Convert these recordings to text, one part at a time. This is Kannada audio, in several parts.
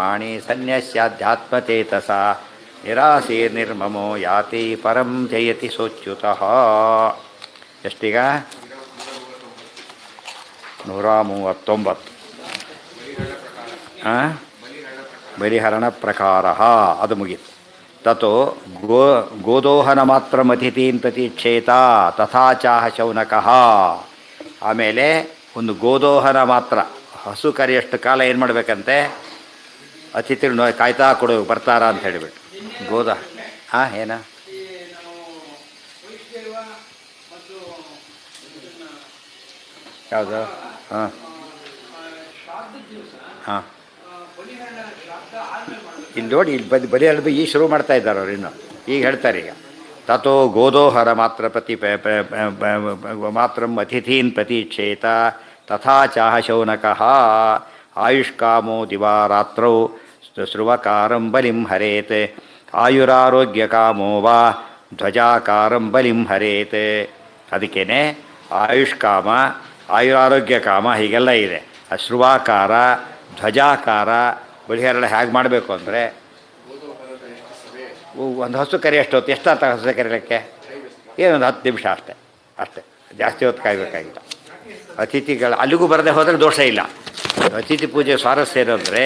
ವಾಣಿ ಸನ್ಯಸ್ಯಾಧ್ಯಾತ್ಮಚೇತಸ ನಿರಾಸೀರ್ನಿರ್ಮಮೋ ಯಾತಿ ಪರಂ ಜಯತಿ ಸೋಚ್ಯುತಃ. ಎಷ್ಟೀಗ 139. ಬಲಿಹರಣ ಪ್ರಕಾರ ಅದು ಮುಗೀತು. ತತೋ ಗೋದೋಹನ ಮಾತ್ರ ಮತಿಥೀನ್ ಪ್ರತೀಕ್ಷೇತ ತಥಾಚಾಹ ಶೌನಕಃ. ಆಮೇಲೆ ಒಂದು ಗೋದೋಹನ ಮಾತ್ರ ಹಸು ಕರೆಯಷ್ಟು ಕಾಲ ಏನು ಮಾಡಬೇಕಂತೆ, ಅತಿಥಿಗಳು ಕಾಯ್ತಾ ಕೊಡು ಬರ್ತಾರ ಅಂತ ಹೇಳಿಬಿಟ್ಟು ಗೋದ ಏನ ಯಾವುದು ಇಲ್ಲಿ ನೋಡಿ, ಇಲ್ಲಿ ಬರೀ ಹೇಳಿ ಈಗ ಶುರು ಮಾಡ್ತಾ ಇದ್ದಾರೆ ಅವ್ರು. ಇನ್ನು ಈಗ ಹೇಳ್ತಾರೆ, ಈಗ ತಥೋ ಗೋದೋಹರ ಮಾತ್ರ ಮಾತ್ರಂ ಅತಿಥೀನ್ ಪ್ರತೀಕ್ಷೇತ ತಥಾ ಚಾಹ ಶೌನಕಃ. ಆಯುಷ್ಕಾಮೋ ದಿವಾರಾತ್ರೌ ಸ್ರುವಕಾರಂ ಬಲಿಂ ಹರೇತ್ ಆಯುರಾರೋಗ್ಯಕಾಮೋ ವಾ ಧ್ವಜಾಕಾರಂ ಬಲಿಂ ಹರೇತ್. ಅದಕ್ಕೇನೆ ಆಯುಷ್ಕಾಮ, ಆಯುರಾರೋಗ್ಯಕಾಮ ಹೀಗೆಲ್ಲ ಇದೆ. ಶ್ರುವಾಕಾರ, ಧ್ವಜಾಕಾರ ಬಲಿಹರಣ ಹೇಗೆ ಮಾಡಬೇಕು ಅಂದರೆ, ಒಂದು ಹಸು ಕರಿ ಎಷ್ಟೊತ್ತು ಎಷ್ಟಾತ ಹಸು ಕರೀಲಿಕ್ಕೆ? ಏನೊಂದು 10 ನಿಮಿಷ ಅಷ್ಟೇ, ಜಾಸ್ತಿ ಹೊತ್ತು ಕಾಯಬೇಕಾಗಿಲ್ಲ. ಅತಿಥಿಗಳು ಅಲ್ಲಿಗೂ ಬರದೆ ಹೋದರೆ ದೋಷ ಇಲ್ಲ. ಅತಿಥಿ ಪೂಜೆ ಸ್ವಾರಸ್ಯ ಇರೋದ್ರೆ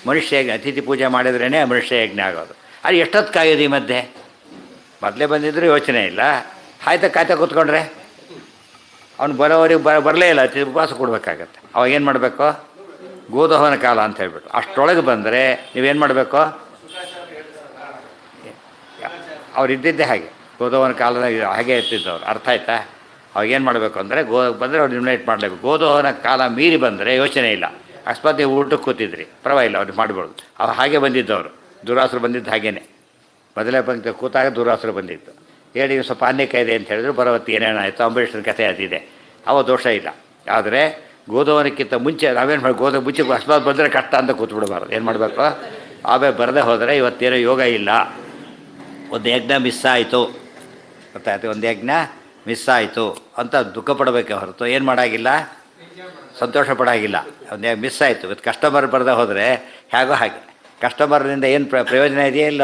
ಮನುಷ್ಯ ಯಜ್ಞ, ಅತಿಥಿ ಪೂಜೆ ಮಾಡಿದ್ರೇ ಮನುಷ್ಯ ಯಜ್ಞ ಆಗೋದು. ಅದು ಎಷ್ಟೊತ್ತು ಕಾಯೋದು? ಈ ಮಧ್ಯೆ ಮೊದಲೇ ಬಂದಿದ್ದರೂ ಯೋಚನೆ ಇಲ್ಲ, ಕಾಯ್ತಾ ಕೂತ್ಕೊಂಡ್ರೆ ಅವ್ನು ಬರೋವರೆಗೆ ಬರಲೇ ಇಲ್ಲ, ಅತಿಥಿ ಉಪವಾಸ ಕೊಡಬೇಕಾಗತ್ತೆ. ಅವಾಗ ಏನು ಮಾಡಬೇಕು? ಗೋದೋಹನ ಕಾಲ ಅಂತ ಹೇಳ್ಬಿಟ್ಟು ಅಷ್ಟರೊಳಗೆ ಬಂದರೆ ನೀವೇನು ಮಾಡಬೇಕು? ಅವ್ರು ಇದ್ದಿದ್ದೇ ಹಾಗೆ, ಗೋದೋಹನ ಕಾಲದಾಗ ಹಾಗೆ ಇರ್ತಿದ್ದವ್ರು. ಅರ್ಥ ಆಯ್ತಾ? ಅವಾಗೇನು ಮಾಡಬೇಕು ಅಂದರೆ, ಬಂದರೆ ಅವ್ರು ಇನ್ವೈಟ್ ಮಾಡಲೇಬೇಕು. ಗೋದೋಹನ ಕಾಲ ಮೀರಿ ಬಂದರೆ ಯೋಚನೆ ಇಲ್ಲ. ಅಕಸ್ಮಾತ್ ನೀವು ಊಟಕ್ಕೆ ಕೂತಿದ್ರಿ, ಪರವಾಗಿಲ್ಲ, ಅವ್ರು ಮಾಡ್ಬೋದು. ಅವ್ರು ಹಾಗೆ ಬಂದಿದ್ದವರು. ದುರಾಸರು ಬಂದಿದ್ದು ಹಾಗೇನೆ, ಮೊದಲೇ ಬಂದು ಕೂತಾಗ ದುರಾಸರು ಬಂದಿತ್ತು. ಹೇಳಿ ಸ್ವಲ್ಪ ಅನೇಕ ಇದೆ ಅಂತ ಹೇಳಿದ್ರು, ಬರೋವತ್ತು ಏನೇನಾಯಿತು, ಅಂಬರೀಷನ ಕಥೆ ಅದಿದೆ. ಅವ ದೋಷ ಇಲ್ಲ. ಆದರೆ ಗೋದೋಹನಕ್ಕಿಂತ ಮುಂಚೆ ನಾವೇನು ಮಾಡಿ, ಮುಂಚೆ ಅಕಸ್ಮಾತ್ ಬಂದರೆ ಕಷ್ಟ ಅಂತ ಕೂತ್ಬಿಡಬಾರ್ದು. ಏನು ಮಾಡಬೇಕು? ಆಮೇಲೆ ಬರದೇ ಹೋದರೆ ಇವತ್ತೇನೋ ಯೋಗ ಇಲ್ಲ, ಒಂದು ಯಜ್ಞ ಮಿಸ್ ಆಯಿತು, ಗೊತ್ತಾಯ್ತು, ಒಂದು ಯಜ್ಞ ಮಿಸ್ ಆಯಿತು ಅಂತ ದುಃಖ ಪಡಬೇಕೆ ಹೊರತು ಏನು ಮಾಡೋಂಗಿಲ್ಲ, ಸಂತೋಷ ಪಡೋಂಗಿಲ್ಲ. ಒಂದು ಮಿಸ್ ಆಯಿತು, ಇವತ್ತು ಕಸ್ಟಮರ್ ಬರದೇ ಹೋದರೆ ಹೇಗೋ ಹಾಗೆ. ಕಸ್ಟಮರ್ನಿಂದ ಏನು ಪ್ರಯೋಜನ ಇದೆಯೇ ಇಲ್ಲ?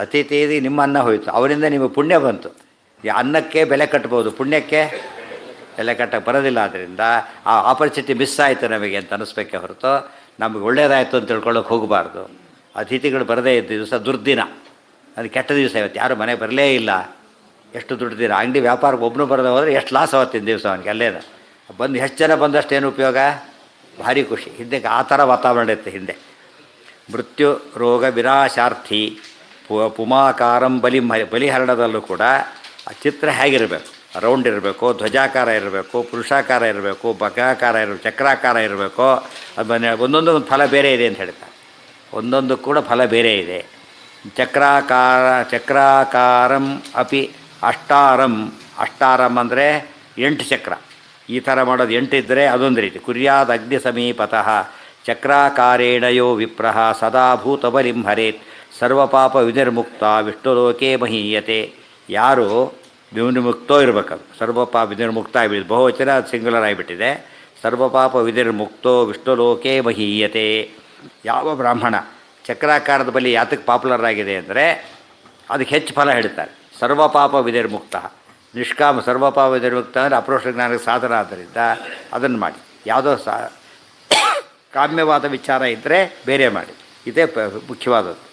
ಅತಿಥಿ ನಿಮ್ಮ ಅನ್ನ ಹೋಯಿತು, ಅವರಿಂದ ನಿಮಗೆ ಪುಣ್ಯ ಬಂತು. ಈ ಅನ್ನಕ್ಕೆ ಬೆಲೆ ಕಟ್ಬೋದು, ಪುಣ್ಯಕ್ಕೆ ಬೆಲೆ ಕಟ್ಟಕ್ಕೆ ಬರೋದಿಲ್ಲ. ಆದ್ದರಿಂದ ಆ ಆಪರ್ಚುನಿಟಿ ಮಿಸ್ ಆಯಿತು ನಮಗೆ ಅಂತ ಅನ್ನಿಸ್ಬೇಕೆ ಹೊರತು ನಮಗೆ ಒಳ್ಳೇದಾಯಿತು ಅಂತ ತಿಳ್ಕೊಳ್ಳೋಕೆ ಹೋಗಬಾರ್ದು. ಅತಿಥಿಗಳು ಬರದೇ ಇದ್ದ ದಿವಸ ದುರ್ದಿನ, ಅದು ಕೆಟ್ಟ ದಿವಸ. ಇವತ್ತು ಯಾರು ಮನೆಗೆ ಬರಲೇ ಇಲ್ಲ, ಎಷ್ಟು ದುಡ್ಡು ದಿನ. ಅಂಗಡಿ ವ್ಯಾಪಾರಕ್ಕೆ ಒಬ್ಬನು ಬರದೆ ಹೋದರೆ ಎಷ್ಟು ಲಾಸ್ ಆವತ್ತಿನ ದಿವಸ ಅವನಿಗೆ. ಅಲ್ಲೇನು ಬಂದು ಎಷ್ಟು ಜನ ಬಂದಷ್ಟು ಏನು ಉಪಯೋಗ? ಭಾರಿ ಖುಷಿ. ಹಿಂದೆ ಆ ಥರ ವಾತಾವರಣ ಇತ್ತು ಹಿಂದೆ. ಮೃತ್ಯು ರೋಗ ವಿನಾಶಾರ್ಥಿ ಪುಮಾಕಾರಂ ಬಲಿಹರಣದಲ್ಲೂ ಕೂಡ ಆ ಚಿತ್ರ ಹೇಗಿರಬೇಕು? ರೌಂಡ್ ಇರಬೇಕು, ಧ್ವಜಾಕಾರ ಇರಬೇಕು, ಪುರುಷಾಕಾರ ಇರಬೇಕು, ಬಗಾಕಾರ ಇರಬೇಕು, ಚಕ್ರಾಕಾರ ಇರಬೇಕು. ಅದು ಒಂದೊಂದು ಒಂದು ಫಲ ಬೇರೆ ಇದೆ ಅಂತ ಹೇಳ್ತಾರೆ. ಒಂದೊಂದು ಕೂಡ ಫಲ ಬೇರೆ ಇದೆ. ಚಕ್ರಾಕಾರಂ ಅಪಿ ಅಷ್ಟಾರಂ. ಅಷ್ಟಾರಂ ಅಂದರೆ 8 ಚಕ್ರ. ಈ ಥರ ಮಾಡೋದು 8 ಇದ್ದರೆ ಅದೊಂದು ರೀತಿ. ಕುರ್ಯಾದ್ ಅಗ್ನಿ ಸಮೀಪತಃ ಚಕ್ರಾಕಾರೇಣಯೋ ವಿಪ್ರಹ ಸದಾ ಭೂತಬಲಿಂ ಹರೇತ್ ಸರ್ವಪಾಪ ವಿನಿರ್ಮುಕ್ತ ವಿಷ್ಣುಲೋಕೆ ಮಹೀಯತೆ. ಯಾರು ವಿನಿರ್ಮುಕ್ತೋ ಇರಬೇಕದು, ಸರ್ವಪಾಪ ವಿನಿರ್ಮುಕ್ತ ಆಗಿಬಿಟ್ಟಿದೆ. ಬಹುವಚನ ಅದು ಸಿಂಗುಲರ್ ಆಗಿಬಿಟ್ಟಿದೆ. ಸರ್ವಪಾಪ ವಿನಿರ್ಮುಕ್ತೋ ವಿಷ್ಣುಲೋಕೆ ಮಹೀಯತೆ. ಯಾವ ಬ್ರಾಹ್ಮಣ ಚಕ್ರಾಕಾರದ ಬಲಿ ಯಾತಕ್ಕೆ ಪಾಪ್ಯುಲರ್ ಆಗಿದೆ ಅಂದರೆ ಅದಕ್ಕೆ ಹೆಚ್ಚು ಫಲ ಹೇಳ್ತಾರೆ. ಸರ್ವಪಾಪ ವಿನಿರ್ಮುಕ್ತ, ನಿಷ್ಕಾಮ ಸರ್ವಪಾಪ ವಿನಿರ್ಮುಕ್ತ ಅಂದರೆ ಅಪ್ರೋಕ್ಷ ಜ್ಞಾನಕ್ಕೆ ಸಾಧನ. ಆದ್ದರಿಂದ ಅದನ್ನು ಮಾಡಿ. ಯಾವುದೋ ಕಾಮ್ಯವಾದ ವಿಚಾರ ಇದ್ದರೆ ಬೇರೆ ಮಾಡಿ. ಇದೇ ಮುಖ್ಯವಾದದ್ದು.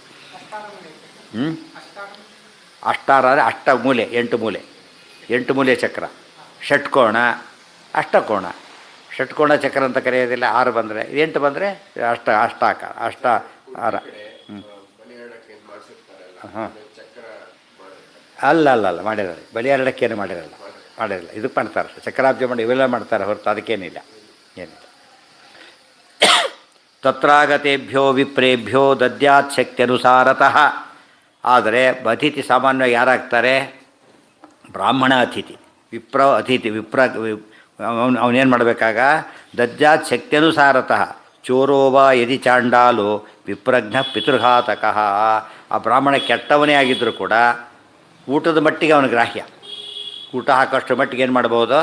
ಅಷ್ಟಾರ ಅಂದರೆ 8 ಮೂಲೆ, 8 ಮೂಲೆ ಚಕ್ರ. ಷಟ್ಕೋಣ, ಅಷ್ಟಕೋಣ. ಷಟ್ಕೋಣ ಚಕ್ರ ಅಂತ ಕರೆಯೋದಿಲ್ಲ. 6 ಬಂದರೆ, 8 ಬಂದರೆ ಅಷ್ಟಾಕಾರ, ಅಷ್ಟಾರ. ಹಾಂ, ಅಲ್ಲ ಮಾಡಿರೋದು. ಬಲಿಹರಣಕ್ಕೇನು ಮಾಡಿರಲ್ಲ. ಇದಕ್ಕೆ ಮಾಡ್ತಾರೆ, ಚಕ್ರಾಬ್ಜ ಮಾಡಿ ಇವೆಲ್ಲ ಮಾಡ್ತಾರೆ ಹೊರತು ಅದಕ್ಕೇನಿಲ್ಲ. ತತ್ರಾಗತೇಭ್ಯೋ ವಿಪ್ರೇಭ್ಯೋ ದದ್ಯಾತ್ ಶಕ್ತ್ಯನುಸಾರತಃ. ಆದರೆ ಅತಿಥಿ ಸಾಮಾನ್ಯವಾಗಿ ಯಾರಾಗ್ತಾರೆ? ಬ್ರಾಹ್ಮಣ ಅತಿಥಿ. ಅವನೇನು ಮಾಡಬೇಕಾಗ? ದದ್ಯಾತ್ ಶಕ್ತ್ಯನುಸಾರತಃ ಚೋರೋವಾ ಯದಿ ಚಾಂಡಾಲೋ ವಿಪ್ರಜ್ಞ ಪಿತೃಘಾತಕಃ. ಆ ಬ್ರಾಹ್ಮಣ ಕೆಟ್ಟವನೇ ಆಗಿದ್ದರೂ ಕೂಡ ಊಟದ ಮಟ್ಟಿಗೆ ಅವನ ಗ್ರಾಹ್ಯ. ಊಟ ಹಾಕೋಷ್ಟು ಮಟ್ಟಿಗೆ ಏನು ಮಾಡ್ಬೋದು?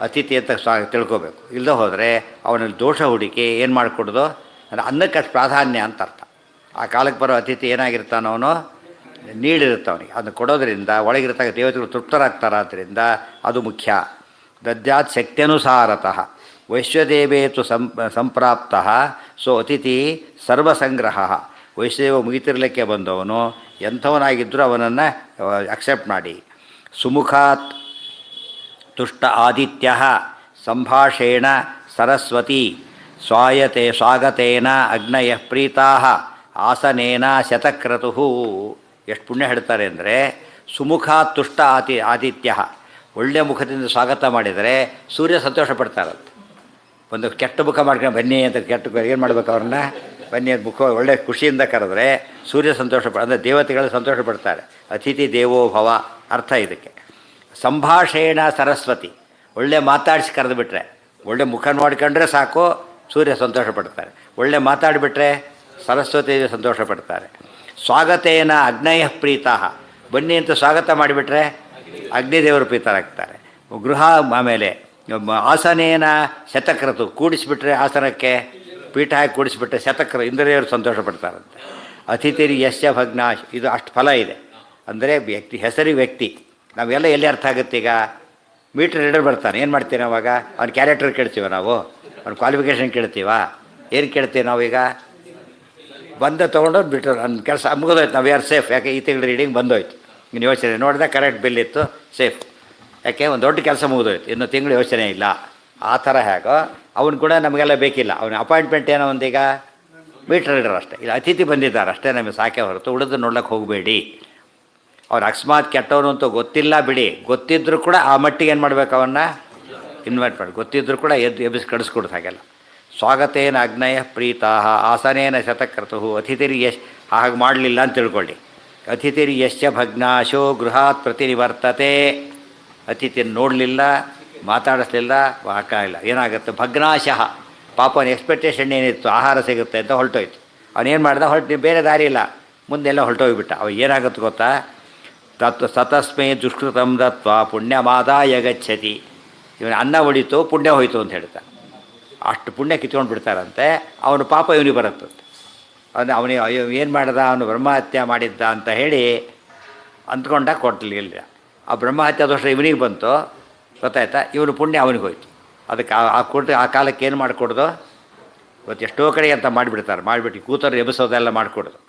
ಅತಿಥಿ ಅಂತ ತಿಳ್ಕೋಬೇಕು. ಇಲ್ಲದೆ ಹೋದರೆ ಅವನಲ್ಲಿ ದೋಷ ಹುಡುಕಿ ಏನು ಮಾಡಿಕೊಡೋದು, ಅಂದರೆ ಅನ್ನಕ್ಕೆ ಅಷ್ಟು ಪ್ರಾಧಾನ್ಯ ಅಂತ ಅರ್ಥ. ಆ ಕಾಲಕ್ಕೆ ಬರೋ ಅತಿಥಿ ಏನಾಗಿರ್ತಾನೋ ಅವನು ನೀಡಿರುತ್ತವನಿಗೆ ಅದನ್ನು ಕೊಡೋದ್ರಿಂದ ಒಳಗಿರ್ತಾಗ ದೇವತೆಗಳು ತೃಪ್ತರಾಗ್ತಾರಾದ್ದರಿಂದ ಅದು ಮುಖ್ಯ. ದದ್ಯಾತ್ ಶಕ್ತ್ಯನುಸಾರತಃ ವೈಶ್ವದೇವೇತು ಸಂಪ್ರಾಪ್ತ ಸೊ ಅತಿಥಿ ಸರ್ವಸಂಗ್ರಹ. ವೈಶ್ವದೇವ ಮುಗಿತಿರ್ಲಿಕ್ಕೆ ಬಂದವನು ಎಂಥವನಾಗಿದ್ದರೂ ಅವನನ್ನು ಅಕ್ಸೆಪ್ಟ್ ಮಾಡಿ. ಸುಮುಖಾತ್ ತುಷ್ಟ ಆದಿತ್ಯ ಸಂಭಾಷೇಣ ಸರಸ್ವತಿ ಸ್ವಾಗತೇನ ಅಗ್ನಯ ಪ್ರೀತಾ ಆಸನೇನ ಶತಕ್ರತು. ಎಷ್ಟು ಪುಣ್ಯ ಹೇಳ್ತಾರೆ ಅಂದರೆ ಸುಮುಖಾತ್ ತುಷ್ಟ ಆದಿತ್ಯ, ಒಳ್ಳೆಯ ಮುಖದಿಂದ ಸ್ವಾಗತ ಮಾಡಿದರೆ ಸೂರ್ಯ ಸಂತೋಷ ಪಡ್ತಾರಂತೆ. ಒಂದು ಕೆಟ್ಟ ಮುಖ ಮಾಡ್ಕೊಂಡು ಬನ್ನಿ ಅಂತ ಏನು ಮಾಡ್ಬೇಕು ಅವ್ರನ್ನ, ಬನ್ನಿ ಅಂತ ಮುಖ ಒಳ್ಳೆ ಖುಷಿಯಿಂದ ಕರೆದ್ರೆ ಸೂರ್ಯ ಸಂತೋಷ ಅಂದರೆ ದೇವತೆಗಳು ಸಂತೋಷ ಪಡ್ತಾರೆ. ಅತಿಥಿ ದೇವೋ ಭವ ಅರ್ಥ ಇದಕ್ಕೆ. ಸಂಭಾಷೇಣ ಸರಸ್ವತಿ, ಒಳ್ಳೆ ಮಾತಾಡಿಸಿ ಕರೆದು ಬಿಟ್ರೆ, ಒಳ್ಳೆ ಮುಖ ನೋಡ್ಕೊಂಡ್ರೆ ಸಾಕು ಸೂರ್ಯ ಸಂತೋಷ ಪಡ್ತಾರೆ. ಒಳ್ಳೆ ಮಾತಾಡಿಬಿಟ್ರೆ ಸರಸ್ವತಿ ಸಂತೋಷ ಪಡ್ತಾರೆ. ಸ್ವಾಗತೇನ ಅಗ್ನಯ ಪ್ರೀತಾ, ಬನ್ನಿ ಅಂತ ಸ್ವಾಗತ ಮಾಡಿಬಿಟ್ರೆ ಅಗ್ನಿದೇವರು ಪ್ರೀತರಾಗ್ತಾರೆ. ಗೃಹ ಆಮೇಲೆ ಆಸನೇನ ಶತಕ್ರತು, ಕೂಡಿಸಿಬಿಟ್ರೆ ಆಸನಕ್ಕೆ ಪೀಠ ಹಾಕಿ ಕೂಡಿಸಿಬಿಟ್ರೆ ಶತಕ್ರ ಇಂದ್ರಿಯವರು ಸಂತೋಷ ಪಡ್ತಾರಂತೆ. ಅತಿಥಿರಿ ಯಶ್ಯ ಭಗ್ನಾಶ್, ಇದು ಅಷ್ಟು ಫಲ ಇದೆ. ಅಂದರೆ ವ್ಯಕ್ತಿ ಹೆಸರಿ ವ್ಯಕ್ತಿ ನಾವೆಲ್ಲ ಎಲ್ಲಿ ಅರ್ಥ ಆಗುತ್ತೆ. ಈಗ ಮೀಟ್ರ್ ರೀಡರ್ ಬರ್ತಾನೆ, ಏನು ಮಾಡ್ತೀವಿ ಅವಾಗ? ಅವ್ನ ಕ್ಯಾರೆಕ್ಟರ್ ಕೇಳ್ತೀವ ನಾವು, ಅವ್ನ ಕ್ವಾಲಿಫಿಕೇಷನ್ ಕೇಳ್ತೀವ, ಏನು ಕೇಳ್ತೀವಿ ನಾವೀಗ? ಬಂದ ತೊಗೊಂಡೋದು ಬಿಟ್ಟರು ನನ್ನ ಕೆಲಸ ಮುಗಿದೋಯ್ತು, ನಾವು ಯಾರು ಸೇಫ್. ಯಾಕೆ ಈ ತಿಂಗಳು ರೀಡಿಂಗ್ ಬಂದೋಯ್ತು, ಇನ್ನು ಯೋಚನೆ ನೋಡಿದೆ ಕರೆಕ್ಟ್ ಬಿಲ್ ಇತ್ತು, ಸೇಫ್. ಯಾಕೆ ಒಂದು ದೊಡ್ಡ ಕೆಲಸ ಮುಗಿದೋಯ್ತು, ಇನ್ನು ತಿಂಗಳು ಯೋಚನೆ ಇಲ್ಲ. ಆ ಥರ ಹೇಗೋ ಅವನು ಕೂಡ ನಮಗೆಲ್ಲ ಬೇಕಿಲ್ಲ. ಅವನ ಅಪಾಯಿಂಟ್ಮೆಂಟ್ ಏನೋ ಒಂದೀಗ ಮೀಟ್ರ್ ರೀಡರ್ ಅಷ್ಟೇ. ಇಲ್ಲ ಅತಿಥಿ ಬಂದಿದ್ದಾರೆ ಅಷ್ಟೇ, ನಮಗೆ ಸಾಕೆ ಹೊರತು ಉಳಿದು ನೋಡ್ಲಿಕ್ಕೆ ಹೋಗಬೇಡಿ. ಅವ್ರು ಅಕಸ್ಮಾತ್ ಕೆಟ್ಟವನು ಅಂತ ಗೊತ್ತಿಲ್ಲ ಬಿಡಿ, ಗೊತ್ತಿದ್ದರೂ ಕೂಡ ಆ ಮಟ್ಟಿಗೆ ಏನು ಮಾಡ್ಬೇಕು, ಅವನ್ನ ಇನ್ವೈಟ್ ಮಾಡಿ, ಗೊತ್ತಿದ್ದರೂ ಕೂಡ ಎಬ್ಬಿಸಿ ಕಳಿಸ್ಕೊಡ್ದು ಹಾಗೆಲ್ಲ. ಸ್ವಾಗತೇನ ಅಗ್ನಯ ಪ್ರೀತಾ ಆಸನೇನ ಶತಕ್ರತು ಅತಿಥಿರಿ ಹಾಗೆ ಮಾಡಲಿಲ್ಲ ಅಂತ ತಿಳ್ಕೊಳ್ಳಿ. ಅತಿಥಿರಿ ಯಶ್ಚ ಭಗ್ನಾಶೋ ಗೃಹಾತ್ ಪ್ರತಿನಿವರ್ತತೆ, ಅತಿಥಿಯನ್ನು ನೋಡಲಿಲ್ಲ, ಮಾತಾಡಿಸ್ಲಿಲ್ಲ, ಇಲ್ಲ, ಏನಾಗುತ್ತೆ ಭಗ್ನಾಶಃ. ಪಾಪನ ಎಕ್ಸ್ಪೆಕ್ಟೇಷನ್ ಏನಿತ್ತು, ಆಹಾರ ಸಿಗುತ್ತೆ ಅಂತ ಹೊರಟೋಯ್ತು. ಅವನೇನು ಮಾಡ್ದ, ಬೇರೆ ದಾರಿ ಇಲ್ಲ, ಮುಂದೆಲ್ಲ ಹೊರಟೋಗ್ಬಿಟ್ಟ. ಅವ ಏನಾಗುತ್ತೆ ಗೊತ್ತಾ, ಸತಸ್ಮೈ ದುಷ್ಕೃತಂ ದತ್ವ ಪುಣ್ಯಮಾದಾಯ ಗಚ್ಚತಿ. ಇವನು ಅನ್ನ ಹೊಡಿತು ಪುಣ್ಯ ಹೋಯಿತು ಅಂತ ಹೇಳ್ತಾನೆ. ಅಷ್ಟು ಪುಣ್ಯ ಕಿತ್ಕೊಂಡು ಬಿಡ್ತಾರಂತೆ. ಅವನು ಪಾಪ ಇವನಿಗೆ ಬರುತ್ತಂತೆ. ಅವನಿಗೆ ಏನು ಮಾಡ್ದ, ಅವನು ಬ್ರಹ್ಮಹತ್ಯೆ ಮಾಡಿದ್ದ ಅಂತ ಹೇಳಿ ಅಂದ್ಕೊಂಡ ಕೊಟ್ಟಲಿಲ್ಲ. ಆ ಬ್ರಹ್ಮಹತ್ಯೆ ದೋಷ ಇವನಿಗೆ ಬಂತು, ಗೊತ್ತಾಯ್ತಾ? ಇವನು ಪುಣ್ಯ ಅವನಿಗೆ ಹೋಯ್ತು. ಅದಕ್ಕೆ ಆ ಕಾಲಕ್ಕೆ ಏನು ಮಾಡಿಕೊಡ್ದು, ಇವತ್ತು ಎಷ್ಟೋ ಕಡೆ ಅಂತ ಮಾಡಿಬಿಡ್ತಾರೆ. ಮಾಡಿಬಿಟ್ಟು ಕೂತರು ಎಬ್ಬಿಸೋದೆಲ್ಲ ಮಾಡಿಕೊಡೋದು.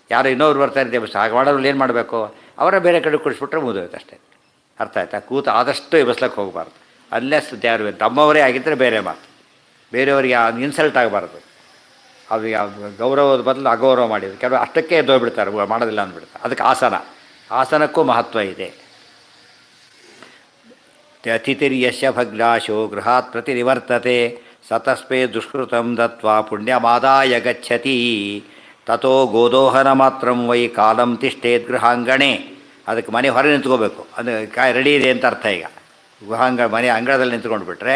ಯಾರು ಇನ್ನೊಬ್ರು ಬರ್ತಾರೆ ಎಬ್ಬಿಸೋ, ಹಾಗೆ ಮಾಡೋದ್ರಲ್ಲಿ ಏನು ಮಾಡಬೇಕು, ಅವರ ಬೇರೆ ಕಡೆ ಕುಡಿಸ್ಬಿಟ್ರೆ ಮುಗಿದೋಯ್ತು ಅಷ್ಟೇ. ಅರ್ಥ ಆಯ್ತಾ? ಕೂತು ಆದಷ್ಟು ಎಬ್ಬಿಸ್ಲಿಕ್ಕೆ ಹೋಗಬಾರ್ದು. ಅಲ್ಲೇ ಯಾರು ತಮ್ಮವರೇ ಆಗಿದ್ದರೆ ಬೇರೆ ಮಾತು, ಬೇರೆಯವರಿಗೆ ಇನ್ಸಲ್ಟ್ ಆಗಬಾರ್ದು. ಅದು ಗೌರವದ ಬದಲು ಅಗೌರವ ಮಾಡಿದ್ರು. ಕೆಲವು ಅಷ್ಟಕ್ಕೆ ಎದ್ದೋಗ್ಬಿಡ್ತಾರೆ, ಮಾಡೋದಿಲ್ಲ ಅಂದ್ಬಿಡ್ತಾರೆ. ಅದಕ್ಕೆ ಆಸನಕ್ಕೂ ಮಹತ್ವ ಇದೆ. ಅತಿಥಿರಿ ಯಶ್ಯ ಭಗ್ನಾಶೋ ಗೃಹಾತ್ ಪ್ರತಿನಿವರ್ತತೆ ಸತಸ್ಮೈ ದುಷ್ಕೃತಂ ದತ್ವಾ ಪುಣ್ಯಮಾದಾಯ ಗಚ್ಚತಿ. ತಥೋ ಗೋದೋಹನ ಮಾತ್ರಂ ವೈ ಕಾಲಂ ತಿಷ್ಠೇತ್ ಗೃಹಾಂಗಣೆ. ಅದಕ್ಕೆ ಮನೆ ಹೊರಗೆ ನಿಂತ್ಕೋಬೇಕು, ಅದು ರೆಡಿ ಇದೆ ಅಂತ ಅರ್ಥ. ಈಗ ಮನೆ ಅಂಗಳದಲ್ಲಿ ನಿಂತ್ಕೊಂಡು ಬಿಟ್ರೆ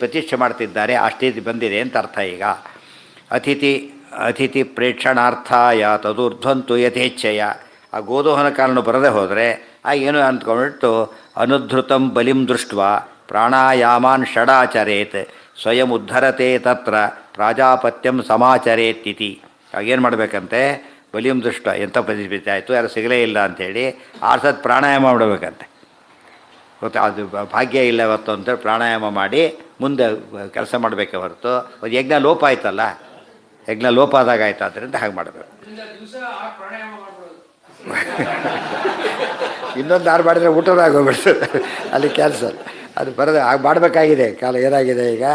ಪ್ರತಿಷ್ಠೆ ಮಾಡ್ತಿದ್ದಾರೆ, ಅಷ್ಟೇ ಬಂದಿದೆ ಅಂತ ಅರ್ಥ. ಈಗ ಅತಿಥಿ ಪ್ರೇಕ್ಷಣಾರ್ಥಾಯ ತದುರ್ಧ್ವಂತು ಯಥೇಚ್ಛೆಯ. ಆ ಗೋದೋಹನ ಕಾಲನು ಬರದೆ ಹೋದರೆ ಏನು ಅಂದ್ಕೊಂಡ್ಬಿಟ್ಟು ಅನುಧೃತಂ ಬಲಿಂ ದೃಷ್ಟ ಪ್ರಾಣಾಯಾಮಾನ್ ಷಡಾಚರೇತ್ ಸ್ವಯಂ ಉದ್ಧರತೆ ತತ್ರ ಪ್ರಾಜಾಪತ್ಯಂ ಸಮಾಚರೇತ್ತಿತಿ. ಆಗೇನು ಮಾಡಬೇಕಂತೆ, ಬಲಿಂ ದೃಷ್ಟ ಎಂಥ ಪರಿಸ್ಥಿತಿ ಆಯಿತು, ಯಾರು ಸಿಗಲೇ ಇಲ್ಲ ಅಂಥೇಳಿ 6 ಸತಿ ಪ್ರಾಣಾಯಾಮ ಮಾಡಬೇಕಂತೆ. ಗೊತ್ತಾ, ಅದು ಭಾಗ್ಯ ಇಲ್ಲ ಇವತ್ತು ಅಂತೇಳಿ ಪ್ರಾಣಾಯಾಮ ಮಾಡಿ ಮುಂದೆ ಕೆಲಸ ಮಾಡಬೇಕೆ ಹೊರತು ಒಂದು ಯಜ್ಞ ಲೋಪ ಆಯ್ತಲ್ಲ, ಯಜ್ಞ ಲೋಪ ಆದಾಗ ಆಯ್ತು, ಆದ್ದರಿಂದ ಹಾಗೆ ಮಾಡಬೇಕು. ಇನ್ನೊಂದು 6 ಮಾಡಿದ್ರೆ ಊಟದಾಗ ಹೋಗ್ಬಿಡ್ತು, ಅಲ್ಲಿ ಕ್ಯಾನ್ಸಲ್. ಅದು ಮಾಡಬೇಕಾಗಿದೆ. ಕಾಲ ಏನಾಗಿದೆ ಈಗ,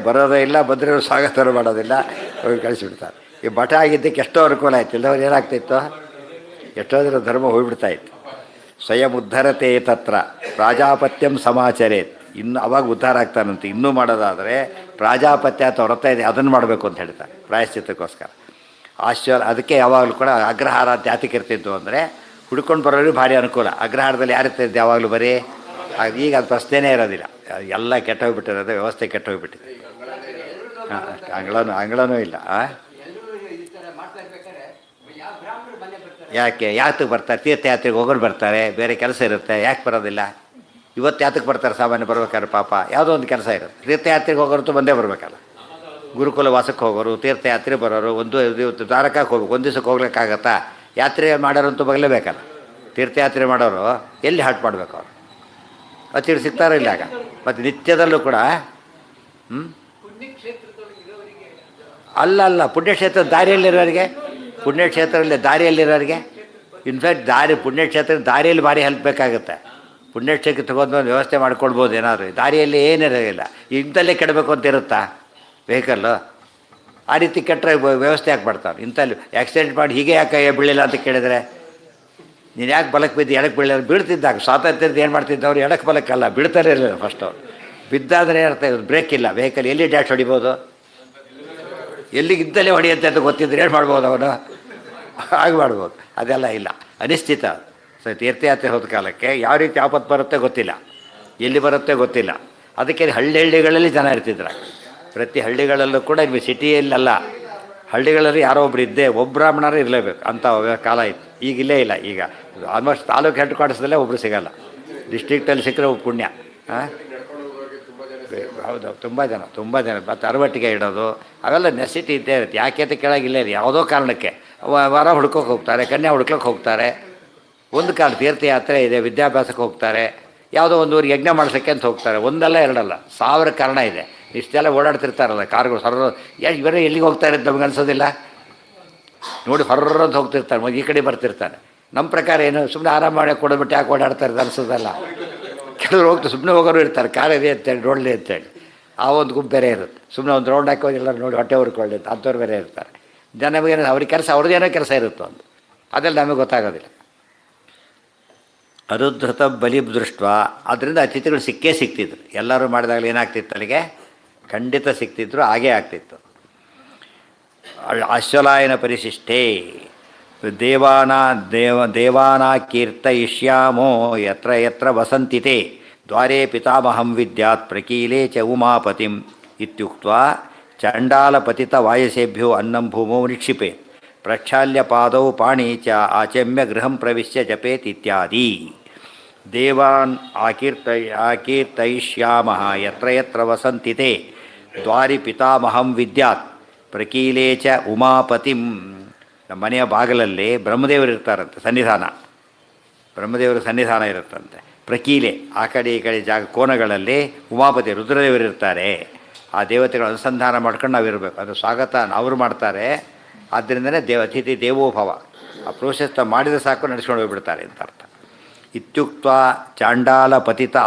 ಬರೋದೇ ಇಲ್ಲ, ಬಂದರೆ ಸ್ವಾಗತ ಮಾಡೋದಿಲ್ಲ, ಹೋಗಿ ಕಳಿಸಿಬಿಡ್ತಾರೆ. ಈ ಮಠ ಆಗಿದ್ದಕ್ಕೆ ಎಷ್ಟೋ ಅನುಕೂಲ ಆಯ್ತು, ಇಲ್ಲದವ್ರು ಏನಾಗ್ತಿತ್ತು, ಎಷ್ಟೋ ಜನ ಧರ್ಮ ಹೋಗ್ಬಿಡ್ತಾಯಿತ್ತು. ಸ್ವಯಂ ಉದ್ಧರತೆ ತತ್ರ ಪ್ರಾಜಾಪತ್ಯಂ ಸಮಾಚರೇತ್. ಇನ್ನು ಅವಾಗ ಉದ್ಧಾರ ಆಗ್ತಾನಂತೆ. ಇನ್ನೂ ಮಾಡೋದಾದರೆ ಪ್ರಾಜಾಪತ್ಯ ಅಥವಾ ವ್ರತ ಇದೆ, ಅದನ್ನು ಮಾಡಬೇಕು ಅಂತ ಹೇಳ್ತಾರೆ ಪ್ರಾಯಶ್ಚಿತ್ತಕ್ಕೋಸ್ಕರ. ಅದಕ್ಕೆ ಯಾವಾಗಲೂ ಕೂಡ ಅಗ್ರಹಾರ ಜಾತಿಗೆ ಇರ್ತಿದ್ದು ಅಂದರೆ ಹುಡ್ಕೊಂಡು ಬರೋರಿಗೆ ಭಾರಿ ಅನುಕೂಲ. ಅಗ್ರಹಾರದಲ್ಲಿ ಯಾರಿರ್ತಿದ್ದು ಯಾವಾಗಲೂ ಬರೀ, ಈಗ ಅದು ಪ್ರಶ್ನೆನೇ ಇರೋದಿಲ್ಲ, ಎಲ್ಲ ಕೆಟ್ಟೋಗ್ಬಿಟ್ಟಿರೋದು, ವ್ಯವಸ್ಥೆ ಕೆಟ್ಟೋಗ್ಬಿಟ್ಟಿದೆ. ಹಾಂ, ಅಂಗಳನೂ ಇಲ್ಲ. ಯಾತಕ್ಕೆ ಬರ್ತಾರೆ? ತೀರ್ಥಯಾತ್ರೆಗೆ ಹೋಗೋರು ಬರ್ತಾರೆ, ಬೇರೆ ಕೆಲಸ ಇರುತ್ತೆ, ಯಾಕೆ ಬರೋದಿಲ್ಲ? ಇವತ್ತು ಯಾತಕ್ಕೆ ಬರ್ತಾರೆ ಸಾಮಾನ್ಯ ಬರ್ಬೇಕಾದ್ರೆ? ಪಾಪ ಯಾವುದೋ ಒಂದು ಕೆಲಸ ಇರುತ್ತೆ. ತೀರ್ಥಯಾತ್ರೆಗೆ ಹೋಗೋರಂತೂ ಬಂದೇ ಬರಬೇಕಲ್ಲ. ಗುರುಕುಲ ವಾಸಕ್ಕೆ ಹೋಗೋರು, ತೀರ್ಥಯಾತ್ರೆ ಬರೋರು, ಒಂದು ದ್ವಾರಕಕ್ಕೆ ಹೋಗ್ಬೇಕು, ಒಂದು ದಿವಸಕ್ಕೆ ಹೋಗ್ಲಿಕ್ಕಾಗತ್ತಾ? ಯಾತ್ರೆ ಮಾಡೋರಂತೂ ಬಗಲೇಬೇಕಲ್ಲ. ತೀರ್ಥಯಾತ್ರೆ ಮಾಡೋರು ಎಲ್ಲಿ ಹಾಟ್ ಮಾಡಬೇಕು ಅವರು? ಅದು ಸಿಗ್ತಾರೋ ಇಲ್ಲ ಆಗ. ಮತ್ತು ನಿತ್ಯದಲ್ಲೂ ಕೂಡ ಅಲ್ಲ ಪುಣ್ಯಕ್ಷೇತ್ರ ದಾರಿಯಲ್ಲಿರೋರಿಗೆ, ಪುಣ್ಯಕ್ಷೇತ್ರದಲ್ಲಿ ದಾರಿಯಲ್ಲಿರೋರಿಗೆ ಇನ್ಫ್ಯಾಕ್ಟ್ ಪುಣ್ಯಕ್ಷೇತ್ರ ದಾರಿಯಲ್ಲಿ ಭಾರಿ ಹೆಲ್ಪ್ ಬೇಕಾಗುತ್ತೆ. ಪುಣ್ಯಕ್ಷೇತ್ರಕ್ಕೆ ತಗೊಂಡು ವ್ಯವಸ್ಥೆ ಮಾಡ್ಕೊಳ್ಬೋದು ಏನಾದರೂ. ದಾರಿಯಲ್ಲಿ ಏನಿರೋದಿಲ್ಲ, ಇಂಥಲ್ಲೇ ಕೆಡಬೇಕು ಅಂತ ಇರುತ್ತಾ ವೆಹಿಕಲ್ಲು? ಆ ರೀತಿ ಕೆಟ್ಟರೆ ವ್ಯವಸ್ಥೆ ಯಾಕೆ ಮಾಡ್ತಾವೆ? ಇಂಥಲ್ಲಿ ಆಕ್ಸಿಡೆಂಟ್ ಮಾಡಿ ಹೀಗೆ ಯಾಕೆ ಬೀಳಿಲ್ಲ ಅಂತ ಕೇಳಿದರೆ, ನೀನು ಯಾಕೆ ಬಲಕ್ಕೆ ಬಿದ್ದು ಎಡಕ್ಕೆ ಬೀಳಿಲ್ಲ? ಬೀಳ್ತಿದ್ದಾಗ ಸ್ವಾತಂತ್ರ್ಯದ ಏನು ಮಾಡ್ತಿದ್ದವ್ರು? ಎಡಕ್ಕೆ ಬಲಕ್ಕಲ್ಲ, ಬೀಳ್ತಾರೇ ಇರಲಿಲ್ಲ ಫಸ್ಟ್ ಅವ್ರು. ಬಿದ್ದಾದರೆ ಏನರ್ಥ? ಬ್ರೇಕ್ ಇಲ್ಲ, ವೆಹಿಕಲ್ ಎಲ್ಲಿ ಡ್ಯಾಶ್ ಹೊಡಿಬೋದು? ಎಲ್ಲಿಗೆ ಇದ್ದಲ್ಲೇ ಹೊಡೆಯುತ್ತೆ ಅಂತ ಗೊತ್ತಿದ್ರೆ ಏನು ಮಾಡ್ಬೋದು ಅವನು? ಹಾಗೆ ಮಾಡ್ಬೋದು. ಅದೆಲ್ಲ ಇಲ್ಲ, ಅನಿಶ್ಚಿತ. ಸೊ ತೀರ್ಥಯಾತ್ರೆ ಹೋದ ಕಾಲಕ್ಕೆ ಯಾವ ರೀತಿ ಆಪತ್ತು ಬರುತ್ತೆ ಗೊತ್ತಿಲ್ಲ, ಎಲ್ಲಿ ಬರುತ್ತೆ ಗೊತ್ತಿಲ್ಲ. ಅದಕ್ಕೆ ಹಳ್ಳಿಗಳಲ್ಲಿ ಜನ ಇರ್ತಿದ್ರು. ಪ್ರತಿ ಹಳ್ಳಿಗಳಲ್ಲೂ ಕೂಡ ಸಿಟಿಯಲ್ಲಲ್ಲ, ಹಳ್ಳಿಗಳಲ್ಲಿ ಯಾರೋ ಒಬ್ರು ಇದ್ದೇ, ಒಬ್ಬ ಬ್ರಾಹ್ಮಣರು ಇರಲೇಬೇಕು ಅಂತ ಕಾಲ ಇತ್ತು. ಈಗಿಲ್ಲೇ ಇಲ್ಲ. ಈಗ ಆಲ್ಮೋಸ್ಟ್ ತಾಲೂಕು ಹೆಡ್ ಕ್ವಾರ್ಟರ್ಸ್ದಲ್ಲೇ ಒಬ್ಬರು ಸಿಗೋಲ್ಲ. ಡಿಸ್ಟ್ರಿಕ್ಟಲ್ಲಿ ಸಿಕ್ಕರೆ ಒಬ್ಬ ಪುಣ್ಯ. ಹಾಂ, ಹೌದು, ತುಂಬ ಜನ ಮತ್ತು ಅರವಟ್ಟಿಗೆ ಇಡೋದು ಅವೆಲ್ಲ ನೆಸಿಟಿ ಇದ್ದೇ ಇರುತ್ತೆ. ಯಾಕೆ ಅಂತ ಕೇಳಾಗಿಲ್ಲೇ ರೀ, ಯಾವುದೋ ಕಾರಣಕ್ಕೆ ವರ ಹುಡ್ಕೋಕೆ ಹೋಗ್ತಾರೆ, ಕನ್ಯಾ ಹುಡ್ಕೋಕೆ ಹೋಗ್ತಾರೆ. ಒಂದು ಕಾಲ ತೀರ್ಥಯಾತ್ರೆ ಇದೆ, ವಿದ್ಯಾಭ್ಯಾಸಕ್ಕೆ ಹೋಗ್ತಾರೆ, ಯಾವುದೋ ಒಂದು ಊರಿಗೆ ಯಜ್ಞ ಮಾಡ್ಸೋಕ್ಕೆ ಅಂತ ಹೋಗ್ತಾರೆ. ಒಂದಲ್ಲ ಎರಡಲ್ಲ, 1000 ಕಾರಣ ಇದೆ. ಇಷ್ಟೆಲ್ಲ ಓಡಾಡ್ತಿರ್ತಾರಲ್ಲ ಕಾರುಗಳು, ಇವರೇ ಎಲ್ಲಿಗೆ ಹೋಗ್ತಾ ಇರೋದು ನಮ್ಗೆ ಅನ್ಸೋದಿಲ್ಲ ನೋಡಿ. ಹೊರರಂತ ಹೋಗ್ತಿರ್ತಾರೆ, ಈ ಕಡೆ ಬರ್ತಿರ್ತಾರೆ. ನಮ್ಮ ಪ್ರಕಾರ ಏನು, ಸುಮ್ಮನೆ ಆರಾಮ ಮಾಡಿ ಕೊಡೋಬಿಟ್ಟು ಯಾಕೆ ಓಡಾಡ್ತಾರೆ ಅನ್ಸೋದಲ್ಲ. ಕೆಲವರು ಹೋಗ್ತಾರೆ, ಸುಮ್ಮನೆ ಹೋಗೋರು ಇರ್ತಾರೆ, ಕಾರ್ ಇದೆ ಅಂತೇಳಿ, ರೋಡ್ಲಿ ಅಂತೇಳಿ. ಆ ಒಂದು ಗುಂಪು ಬೇರೆ ಇರುತ್ತೆ. ಸುಮ್ಮನೆ ಒಂದು ರೌಂಡ್ ಹಾಕಿ ಎಲ್ಲರೂ ನೋಡಿ ಹೊಟ್ಟೆ ಹುರ್ಕೊಳ್ಳಿ ಅಂತ ಅಂಥವ್ರು ಬೇರೆ ಇರ್ತಾರೆ. ನಮಗೇನು ಅವ್ರಿಗೆ ಕೆಲಸ, ಅವ್ರದ್ದೇನೋ ಕೆಲಸ ಇರುತ್ತೋ ಒಂದು, ಅದೆಲ್ಲ ನಮಗೆ ಗೊತ್ತಾಗೋದಿಲ್ಲ. ಅರುದ್ಧತ ಬಲಿ ದೃಷ್ಟ, ಅದರಿಂದ ಅತಿಥಿಗಳು ಸಿಕ್ತಿದ್ರು. ಎಲ್ಲರೂ ಮಾಡಿದಾಗಲೂ ಏನಾಗ್ತಿತ್ತು ಅಲ್ಲಿಗೆ? ಖಂಡಿತ ಸಿಗ್ತಿದ್ರು, ಹಾಗೇ ಆಗ್ತಿತ್ತು. ಅಶ್ವಲಾಯನ ಪರಿಶಿಷ್ಟೇ ದೇವಾನ ಕೀರ್ತಯಿಷ್ಯಾಮೋ ಯತ್ರ ಯತ್ರ ವಸಂತಿತೆ ದ್ವಾರೇ ಪಿತಾಮಹಂ ವಿದ್ಯಾತ್ ಪ್ರಕೀಲೇ ಚ ಉಮಾಪತಿಂ ಇತ್ಯುಕ್ತ್ವಾ ಚಂಡಾಲಪತಿತ ವಾಯಸೇಭ್ಯೋ ಅನ್ನಂ ಭೂಮೌ ನಿಕ್ಷಿಪೇತ್ ಪ್ರಕ್ಷಾಲ್ಯ ಪಾದೌ ಪಾಣಿ ಚ ಆಚಮ್ಯ ಗೃಹಂ ಪ್ರವಿಶ್ಯ ಜಪೇತ್ ಇತ್ಯಾದಿ. ದೇವಾನ್ ಆಕೀರ್ತಯಿಷ್ಯಾಮಃ ಯತ್ರ ಯತ್ರ ವಸಂತಿತೆ ದ್ವಾರಿ ಪಿತಾಮಹಂ ವಿದ್ಯಾತ್ ಪ್ರಕೀಲೇ ಚ ಉಮಾಪತಿಂ. ನಮ್ಮ ಮನೆಯ ಬಾಗಿಲಲ್ಲಿ ಬ್ರಹ್ಮದೇವರು ಇರ್ತಾರಂತೆ, ಸನ್ನಿಧಾನ, ಬ್ರಹ್ಮದೇವರ ಸನ್ನಿಧಾನ ಇರುತ್ತಂತೆ. ಪ್ರಕೀಲೆ, ಆ ಕಡೆ ಈ ಕಡೆ ಜಾಗ ಕೋನಗಳಲ್ಲಿ ಉಮಾಪತಿ ರುದ್ರದೇವರು ಇರ್ತಾರೆ. ಆ ದೇವತೆಗಳ ಅನುಸಂಧಾನ ಮಾಡ್ಕೊಂಡು ನಾವು ಇರಬೇಕು. ಅದು ಸ್ವಾಗತ ಅವರು ಮಾಡ್ತಾರೆ. ಆದ್ದರಿಂದನೇ ಅತಿಥಿ ದೇವೋಭವ. ಆ ಪ್ರೋಸೆಸ್ ಮಾಡಿದರೆ ಸಾಕು, ನಡೆಸ್ಕೊಂಡು ಹೋಗ್ಬಿಡ್ತಾರೆ ಅಂತ ಅರ್ಥ. ಇತ್ಯುಕ್ತ ಚಾಂಡಾಲ ಪತಿತ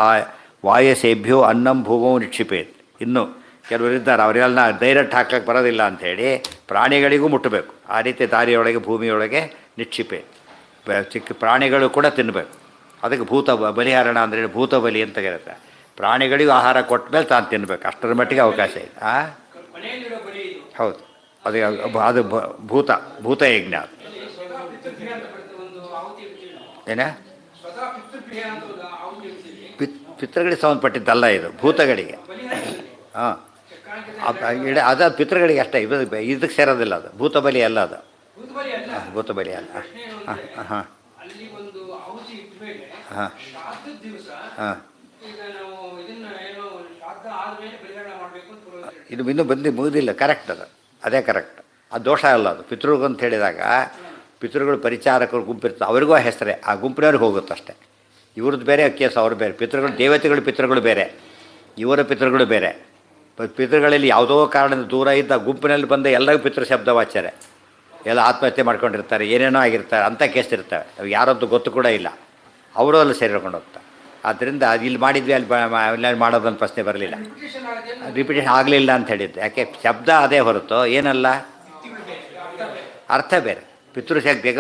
ವಾಯಸೇಭ್ಯೋ ಅನ್ನಂ ಭೂಮೌ ನಿಕ್ಷಿಪೇತ್. ಇನ್ನು ಕೆಲವರಿದ್ದಾರೆ, ಅವರೆಲ್ಲ ಡೈರೆಕ್ಟ್ ಹಾಕ್ಲಿಕ್ಕೆ ಬರೋದಿಲ್ಲ ಅಂಥೇಳಿ ಪ್ರಾಣಿಗಳಿಗೂ ಮುಟ್ಟಬೇಕು. ಆ ರೀತಿ ದಾರಿಯೊಳಗೆ ಭೂಮಿಯೊಳಗೆ ನಿಕ್ಷಿಪೆ. ಚಿಕ್ಕ ಪ್ರಾಣಿಗಳು ಕೂಡ ತಿನ್ನಬೇಕು. ಅದಕ್ಕೆ ಬಲಿಹಾರಣ ಅಂದರೆ ಭೂತ ಬಲಿ ಅಂತ ಇರುತ್ತೆ. ಪ್ರಾಣಿಗಳಿಗೂ ಆಹಾರ ಕೊಟ್ಟ ಮೇಲೆ ತಾನು ತಿನ್ನಬೇಕು, ಅಷ್ಟರ ಮಟ್ಟಿಗೆ ಅವಕಾಶ ಇದೆ. ಹೌದು, ಅದು ಭೂತಯಜ್ಞ. ಏನ ಪಿತೃಗಳಿಗೆ ಸಂಬಂಧಪಟ್ಟಿದ್ದಲ್ಲ ಇದು, ಭೂತಗಳಿಗೆ. ಹಾಂ, ಅದು ಪಿತೃಗಳಿಗೆ ಅಷ್ಟೇ, ಇದಕ್ಕೆ ಸೇರೋದಿಲ್ಲ. ಅದು ಭೂತಬಲಿ ಅಲ್ಲ, ಅದು ಭೂತಬಲಿ ಅಲ್ಲ. ಹಾಂ ಹಾಂ ಹಾಂ ಹಾಂ. ಇದು ಇನ್ನೂ ಮುಗಿದಿಲ್ಲ. ಕರೆಕ್ಟ್, ಅದೇ ಕರೆಕ್ಟ್. ಅದು ದೋಷ ಅಲ್ಲ. ಅದು ಪಿತೃಗಳು ಅಂತ ಹೇಳಿದಾಗ ಪಿತೃಗಳು ಪರಿಚಾರಕರು ಗುಂಪಿರ್ತದೆ, ಅವ್ರಿಗೂ ಆ ಹೆಸರೇ, ಆ ಗುಂಪಿನವ್ರಿಗೆ ಹೋಗುತ್ತೆ ಅಷ್ಟೇ. ಇವ್ರದ್ದು ಬೇರೆ ಕೇಸ್, ಅವ್ರು ಬೇರೆ. ಪಿತೃಗಳು, ದೇವತೆಗಳು ಪಿತೃಗಳು ಬೇರೆ, ಇವರ ಪಿತೃಗಳು ಬೇರೆ. ಪಿತೃಗಳಲ್ಲಿ ಯಾವುದೋ ಕಾರಣದ ದೂರ ಇದ್ದ ಗುಂಪಿನಲ್ಲಿ ಬಂದ ಎಲ್ಲರಿಗೂ ಪಿತೃ ಶಬ್ದವಾಚ್ಯರೆ. ಎಲ್ಲ ಆತ್ಮಹತ್ಯೆ ಮಾಡ್ಕೊಂಡಿರ್ತಾರೆ, ಏನೇನೋ ಆಗಿರ್ತಾರೆ, ಅಂಥ ಕೇಸ್ ಇರ್ತವೆ. ಅವು ಯಾರಂತೂ ಗೊತ್ತು ಕೂಡ ಇಲ್ಲ, ಅವರು ಅಲ್ಲಿ ಸೇರಿಕೊಂಡು ಹೋಗ್ತಾರೆ. ಆದ್ದರಿಂದ ಇಲ್ಲಿ ಮಾಡಿದ್ವಿ, ಅಲ್ಲಿ ಮಾಡೋದಂತ ಪ್ರಶ್ನೆ ಬರಲಿಲ್ಲ. ರಿಪಿಟೇಷನ್ ಆಗಲಿಲ್ಲ ಅಂತ ಹೇಳಿದ್ದು. ಯಾಕೆ? ಶಬ್ದ ಅದೇ ಹೊರತು ಏನಲ್ಲ, ಅರ್ಥ ಬೇರೆ. ಪಿತೃಶಕ್ತಿ,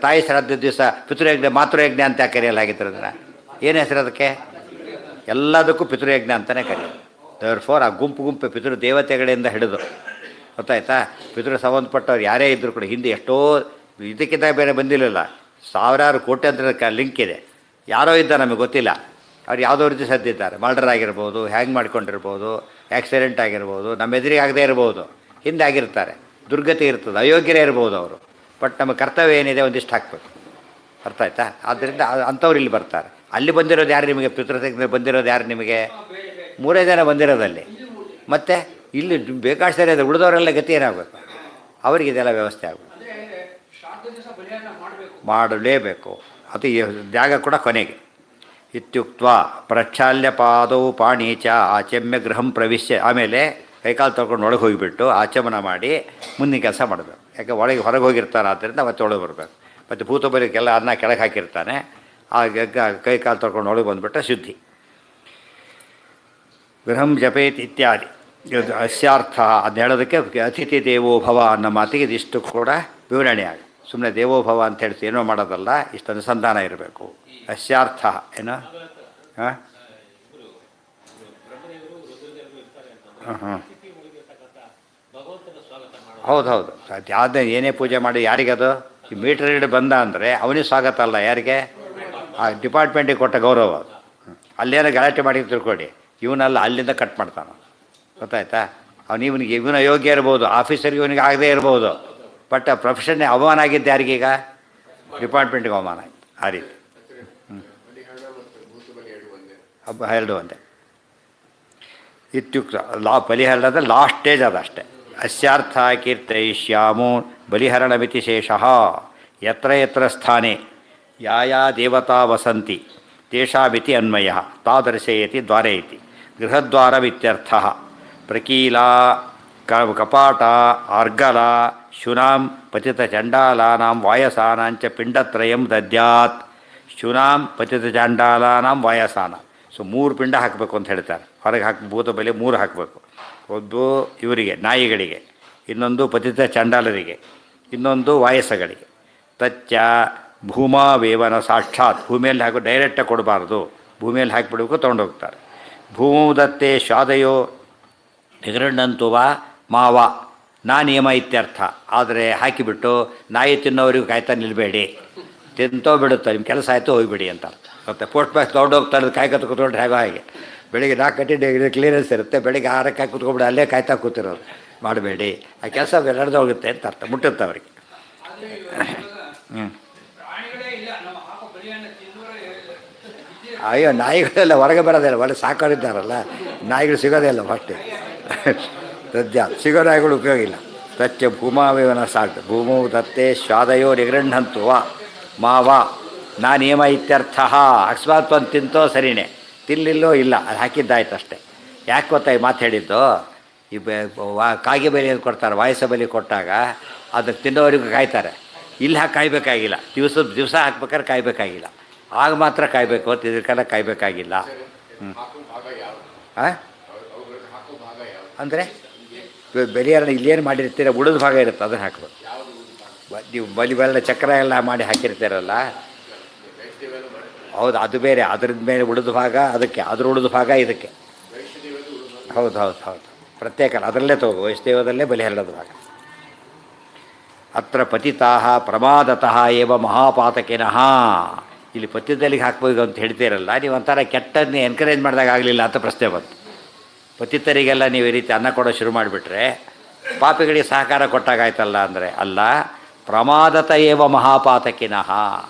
ತಾಯಿ ಶ್ರಾದ್ದ ದಿವಸ ಪಿತೃಯಜ್ಞ ಮಾತೃಯಜ್ಞ ಅಂತ ಕರೆಯಲಾಗಿತ್ತು. ಅದನ್ನು ಏನು ಹೆಸರು ಅದಕ್ಕೆ? ಎಲ್ಲದಕ್ಕೂ ಪಿತೃಯಜ್ಞ ಅಂತಲೇ ಕರೆಯೋದು. ದೇರ್ಫೋರ್ ಆ ಗುಂಪು ಪಿತೃ ದೇವತೆಗಳಿಂದ ಹಿಡಿದು, ಗೊತ್ತಾಯ್ತಾ? ಪಿತೃ ಸಂಬಂಧಪಟ್ಟವ್ರು ಯಾರೇ ಇದ್ದರೂ ಕೂಡ ಹಿಂದೆ ಎಷ್ಟೋ ಇದಕ್ಕಿಂತ ಬೇರೆ ಬಂದಿರಲಿಲ್ಲ. ಸಾವಿರಾರು ಕೋಟ್ಯಾಂತರ ಲಿಂಕ್ ಇದೆ. ಯಾರೋ ಇದ್ದ ನಮಗೆ ಗೊತ್ತಿಲ್ಲ, ಅವ್ರು ಯಾವುದೋ ರೀತಿ ಸದ್ದಿದ್ದಾರೆ. ಮರ್ಡರ್ ಆಗಿರ್ಬೋದು, ಹ್ಯಾಂಗ್ ಮಾಡ್ಕೊಂಡಿರ್ಬೋದು, ಆ್ಯಕ್ಸಿಡೆಂಟ್ ಆಗಿರ್ಬೋದು, ನಮ್ಮ ಎದುರಿಗೆ ಆಗದೇ ಇರ್ಬೋದು, ಹಿಂದೆ ಆಗಿರ್ತಾರೆ. ದುರ್ಗತಿ ಇರ್ತದೆ, ಅಯೋಗ್ಯರೇ ಇರ್ಬೋದು ಅವರು. ಬಟ್ ನಮ್ಮ ಕರ್ತವ್ಯ ಏನಿದೆ ಒಂದಿಷ್ಟು ಹಾಕ್ಬೇಕು. ಅರ್ಥ ಆಯ್ತಾ? ಆದ್ದರಿಂದ ಅಂಥವ್ರು ಇಲ್ಲಿ ಬರ್ತಾರೆ. ಅಲ್ಲಿ ಬಂದಿರೋದು ಯಾರು ನಿಮಗೆ? ಪಿತೃಶಕ್ತಿ ಬಂದಿರೋದು ಯಾರು ನಿಮಗೆ? 3 ಜನ ಬಂದಿರೋದಲ್ಲಿ. ಮತ್ತು ಇಲ್ಲಿ ಬೇಕಾಷ್ಟು ಇದೆ, ಉಳಿದವರೆಲ್ಲ ಗತಿ ಏನಾಗಬೇಕು, ಅವರಿಗೆ ಇದೆಲ್ಲ ವ್ಯವಸ್ಥೆ ಆಗಬೇಕು, ಮಾಡಲೇಬೇಕು. ಅದು ಜಾಗ ಕೂಡ ಕೊನೆಗೆ. ಇತ್ಯುಕ್ತ ಪ್ರಕ್ಷಾಲ್ಯ ಪಾದೌ ಪಾಣಿ ಚ ಆಚಮ್ಯ ಗೃಹಂ ಪ್ರವಿಶ್ಯ, ಆಮೇಲೆ ಕೈಕಾಲು ತೊಳ್ಕೊಂಡು ಒಳಗೆ ಹೋಗಿಬಿಟ್ಟು ಆಚಮನ ಮಾಡಿ ಮುಂದಿನ ಕೆಲಸ ಮಾಡಬೇಕು. ಯಾಕೆ ಒಳಗೆ ಹೊರಗೆ ಹೋಗಿರ್ತಾನೆ, ಆದ್ದರಿಂದ ಮತ್ತೆ ಒಳಗೆ ಬರಬೇಕು. ಮತ್ತು ಭೂತ ಬಲಿಗೆಲ್ಲ ಅನ್ನ ಕೆಳಗೆ ಹಾಕಿರ್ತಾನೆ, ಆಗ ಕೈಕಾಲು ತೊಳ್ಕೊಂಡು ಒಳಗೆ ಬಂದುಬಿಟ್ರೆ ಶುದ್ಧಿ. ಗೃಹಂ ಜಪೇತ್ ಇತ್ಯಾದಿ ಅಸ್ಯಾರ್ಥ. ಅದನ್ನ ಹೇಳೋದಕ್ಕೆ ಅತಿಥಿ ದೇವೋಭವ ಅನ್ನೋ ಮಾತಿಗೆ ಇದಿಷ್ಟು ಕೂಡ ವಿವರಣೆ ಆಗ. ಸುಮ್ಮನೆ ದೇವೋಭವ ಅಂತ ಹೇಳ್ತಿ ಏನೋ ಮಾಡೋದಲ್ಲ, ಇಷ್ಟು ಅನುಸಂಧಾನ ಇರಬೇಕು. ಅಸ್ಯಾರ್ಥ ಏನೋ ಹಾಂ ಹಾಂ ಹೌದು ಹೌದು. ಯಾವುದೇ ಏನೇ ಪೂಜೆ ಮಾಡಿ ಯಾರಿಗದು ಈ ಮೀಟರ್ ರೀಡ್ ಬಂದ ಅಂದರೆ ಅವನಿಗೆ ಸ್ವಾಗತ ಅಲ್ಲ, ಯಾರಿಗೆ ಆ ಡಿಪಾರ್ಟ್ಮೆಂಟಿಗೆ ಕೊಟ್ಟ ಗೌರವ ಅದು. ಅಲ್ಲೇನೋ ಗಲಾಟೆ ಮಾಡಿ ತಿಳ್ಕೊಳ್ಳಿ, ಇವನಲ್ಲ ಅಲ್ಲಿಂದ ಕಟ್ ಮಾಡ್ತಾನೆ, ಗೊತ್ತಾಯ್ತಾ. ಇವನ ಯೋಗ್ಯ ಇರ್ಬೋದು, ಆಫೀಸರ್ಗೆ ಇವನಿಗೆ ಆಗದೇ ಇರ್ಬೋದು, ಬಟ್ ಆ ಪ್ರೊಫೆಷನ್ನೇ ಅವಮಾನ ಆಗಿದ್ದು ಯಾರಿಗೀಗ, ಡಿಪಾರ್ಟ್ಮೆಂಟ್ಗೆ ಅವಮಾನ ಆಯಿತು. ಆ ರೀತಿ ಹಬ್ಬ ಎರಡು ಒಂದೇ. ಇತ್ಯುಕ್ತ ಬಲಿಹರಣದ ಲಾಸ್ಟ್ ಸ್ಟೇಜ್ ಅದಷ್ಟೇ. ಅಸ್ಯಾರ್ಥ ಕೀರ್ತಯಿಷ್ಯಾಮೋ ಬಲಿಹರಣ ಮಿತಿ ಶೇಷಃ. ಯತ್ರ ಯತ್ರ ಸ್ಥಾನೆ ಯಾ ದೇವತಾ ವಸಂತಿ ತೇಷಾಮಿತಿ ಅನ್ವಯ ತಾದರ್ಶಯತಿ ದ್ವಾರಯತಿ. ಗೃಹದ್ವಾರಮಿತ್ಯರ್ಥಃ. ಪ್ರಕೀಲಾ ಕಪಾಟ ಅರ್ಗಲ ಶುನಾಂ ಪತಿತ ಚಂಡಾಲಾನಾಂ ವಾಯಸಾನಾಂಚ ಪಿಂಡತ್ರಯಂ ದದ್ಯಾತ್. ಶುನಾಂ ಪತಿತ ಚಂಡಾಲಾನಾಂ ವಾಯಸಾನ. ಸೊ 3 ಪಿಂಡ ಹಾಕಬೇಕು ಅಂತ ಹೇಳ್ತಾರೆ. ಹೊರಗೆ ಭೂತ ಬಲಿ 3 ಹಾಕಬೇಕು. ಒಂದು ಇವರಿಗೆ ನಾಯಿಗಳಿಗೆ, ಇನ್ನೊಂದು ಪತಿತ ಚಂಡಾಲರಿಗೆ, ಇನ್ನೊಂದು ವಾಯಸಗಳಿಗೆ. ತಚ್ಚ ಭೂಮಾವೇವನ ಸಾಕ್ಷಾತ್, ಭೂಮಿಯಲ್ಲಿ ಹಾಕಿ ಡೈರೆಕ್ಟಾಗಿ ಕೊಡಬಾರ್ದು, ಭೂಮಿಯಲ್ಲಿ ಹಾಕಿಬಿಡಬೇಕು, ತೊಗೊಂಡೋಗ್ತಾರೆ. ಭೂಮುದತ್ತೆ ಶಾದಯೋ ನಿಗರಣಂತುವ ಮಾವ ನಾ ನಿಯಮ ಇತ್ಯರ್ಥ. ಆದರೆ ಹಾಕಿಬಿಟ್ಟು ನಾಯಿ ತಿನ್ನೋರಿಗೂ ಕಾಯ್ತಾ ನಿಲ್ಲಬೇಡಿ, ತಿಂತೋ ಬಿಡುತ್ತೋ, ನಿಮ್ಮ ಕೆಲಸ ಆಯಿತು ಹೋಗಿಬಿಡಿ ಅಂತ ಅರ್ಥ. ಮತ್ತು ಪೋಸ್ಟ್ ಬಾಕ್ಸ್ ತೊಗೊಂಡೋಗ್ತಾರೆ, ಕಾಯ್ಕೊತ ಕೂತ್ಕೊಂಡ್ರೆ ಹೇಗೋ ಹಾಗೆ. ಬೆಳಿಗ್ಗೆ 4 ಗಂಟೆ ಕ್ಲಿಯರೆನ್ಸ್ ಇರುತ್ತೆ, ಬೆಳಿಗ್ಗೆ 6ಕ್ಕೆ ಹಾಕಿ ಕೂತ್ಕೊಂಡ್ಬಿಡಿ, ಅಲ್ಲೇ ಕಾಯ್ತಾ ಕೂತಿರೋದು ಮಾಡಬೇಡಿ. ಆ ಕೆಲಸ ನಡೆದು ಹೋಗುತ್ತೆ ಅಂತ ಅರ್ಥ, ಮುಟ್ಟುತ್ತೆ ಅವರಿಗೆ. ಅಯ್ಯೋ ನಾಯಿಗಳೆಲ್ಲ ಹೊರಗೆ ಬರೋದಿಲ್ಲ, ಒಳ್ಳೆ ಸಾಕೋರಿದ್ದಾರಲ್ಲ, ನಾಯಿಗಳು ಸಿಗೋದೇ ಇಲ್ಲ ಫಸ್ಟು. ಸದ್ಯ ಸಿಗೋ ನಾಯಿಗಳು ಉಪಯೋಗ ಇಲ್ಲ. ಸ್ವಚ್ಛ ಭೂಮಾವೇವನ ಸಾಕು. ಭೂಮು ದತ್ತೆ ಸ್ವಾದಯೋ ನಿಗೃಹಂತು ವಾ ಮಾವ ನಾ ನಿಯಮ ಇತ್ಯರ್ಥ. ಅಕಸ್ಮಾತ್ ಒಂದು ತಿಂತೋ ಸರಿಯೇ, ತಿನ್ನಲಿಲ್ಲೋ ಇಲ್ಲ, ಅದು ಹಾಕಿದ್ದಾಯ್ತು ಅಷ್ಟೇ. ಯಾಕೆ ಗೊತ್ತಾ ಈ ಮಾತು ಹೇಳಿದ್ದು? ಈ ಕಾಗೆ ಬಲಿ ಅಂತ ಕೊಡ್ತಾರೆ, ವಾಯಸ ಬಲಿ ಕೊಟ್ಟಾಗ ಅದಕ್ಕೆ ತಿನ್ನೋವರೆಗೂ ಕಾಯ್ತಾರೆ. ಇಲ್ಲಿ ಹಾಕಿ ಕಾಯಬೇಕಾಗಿಲ್ಲ, ದಿವಸ ಹಾಕ್ಬೇಕಾದ್ರೆ ಕಾಯಬೇಕಾಗಿಲ್ಲ, ಆಗ ಮಾತ್ರ ಕಾಯಬೇಕು ಅಂತ ಇದಕ್ಕೆಲ್ಲ ಕಾಯಬೇಕಾಗಿಲ್ಲ. ಹಾಂ ಅಂದರೆ ಬೆಲೆಯನ್ನ ಇಲ್ಲೇನು ಮಾಡಿರ್ತೀರ, ಉಳಿದ ಭಾಗ ಇರುತ್ತೆ, ಅದನ್ನು ಹಾಕ್ಬೇಕು. ನೀವು ಬಲಿಬೆಲ್ಲ ಚಕ್ರ ಎಲ್ಲ ಮಾಡಿ ಹಾಕಿರ್ತೀರಲ್ಲ, ಹೌದು ಅದು ಬೇರೆ, ಅದ್ರದ್ದು ಮೇಲೆ ಉಳಿದ ಭಾಗ ಅದಕ್ಕೆ, ಅದ್ರ ಉಳಿದ ಭಾಗ ಇದಕ್ಕೆ. ಹೌದು ಹೌದು ಹೌದು, ಪ್ರತ್ಯೇಕ ಅದರಲ್ಲೇ ತಗೋ, ವೈಷ್ಣವದಲ್ಲೇ ಬಲಿಹರಣದ ಭಾಗ. ಅತ್ರ ಪತಿತಾಹ ಪ್ರಮಾದತಃ ಏವ ಮಹಾಪಾತಕಿನಃ. ಇಲ್ಲಿ ಪತಿತಲಿಗೆ ಹಾಕ್ಬೇಕು ಅಂತ ಹೇಳ್ತೀರಲ್ಲ, ನೀವು ಒಂಥರ ಕೆಟ್ಟದನ್ನೇ ಎನ್ಕರೇಜ್ ಮಾಡಿದಾಗ ಆಗಲಿಲ್ಲ ಅಂತ ಪ್ರಶ್ನೆ ಬಂತು. ಪತಿತರಿಗೆಲ್ಲ ನೀವು ಈ ರೀತಿ ಅನ್ನ ಕೊಡೋ ಶುರು ಮಾಡಿಬಿಟ್ರೆ ಪಾಪಿಗಳಿಗೆ ಸಹಕಾರ ಕೊಟ್ಟಾಗಾಯ್ತಲ್ಲ ಅಂದರೆ ಅಲ್ಲ. ಪ್ರಮಾದತ ಏವ ಮಹಾಪಾತಕಿನಃ,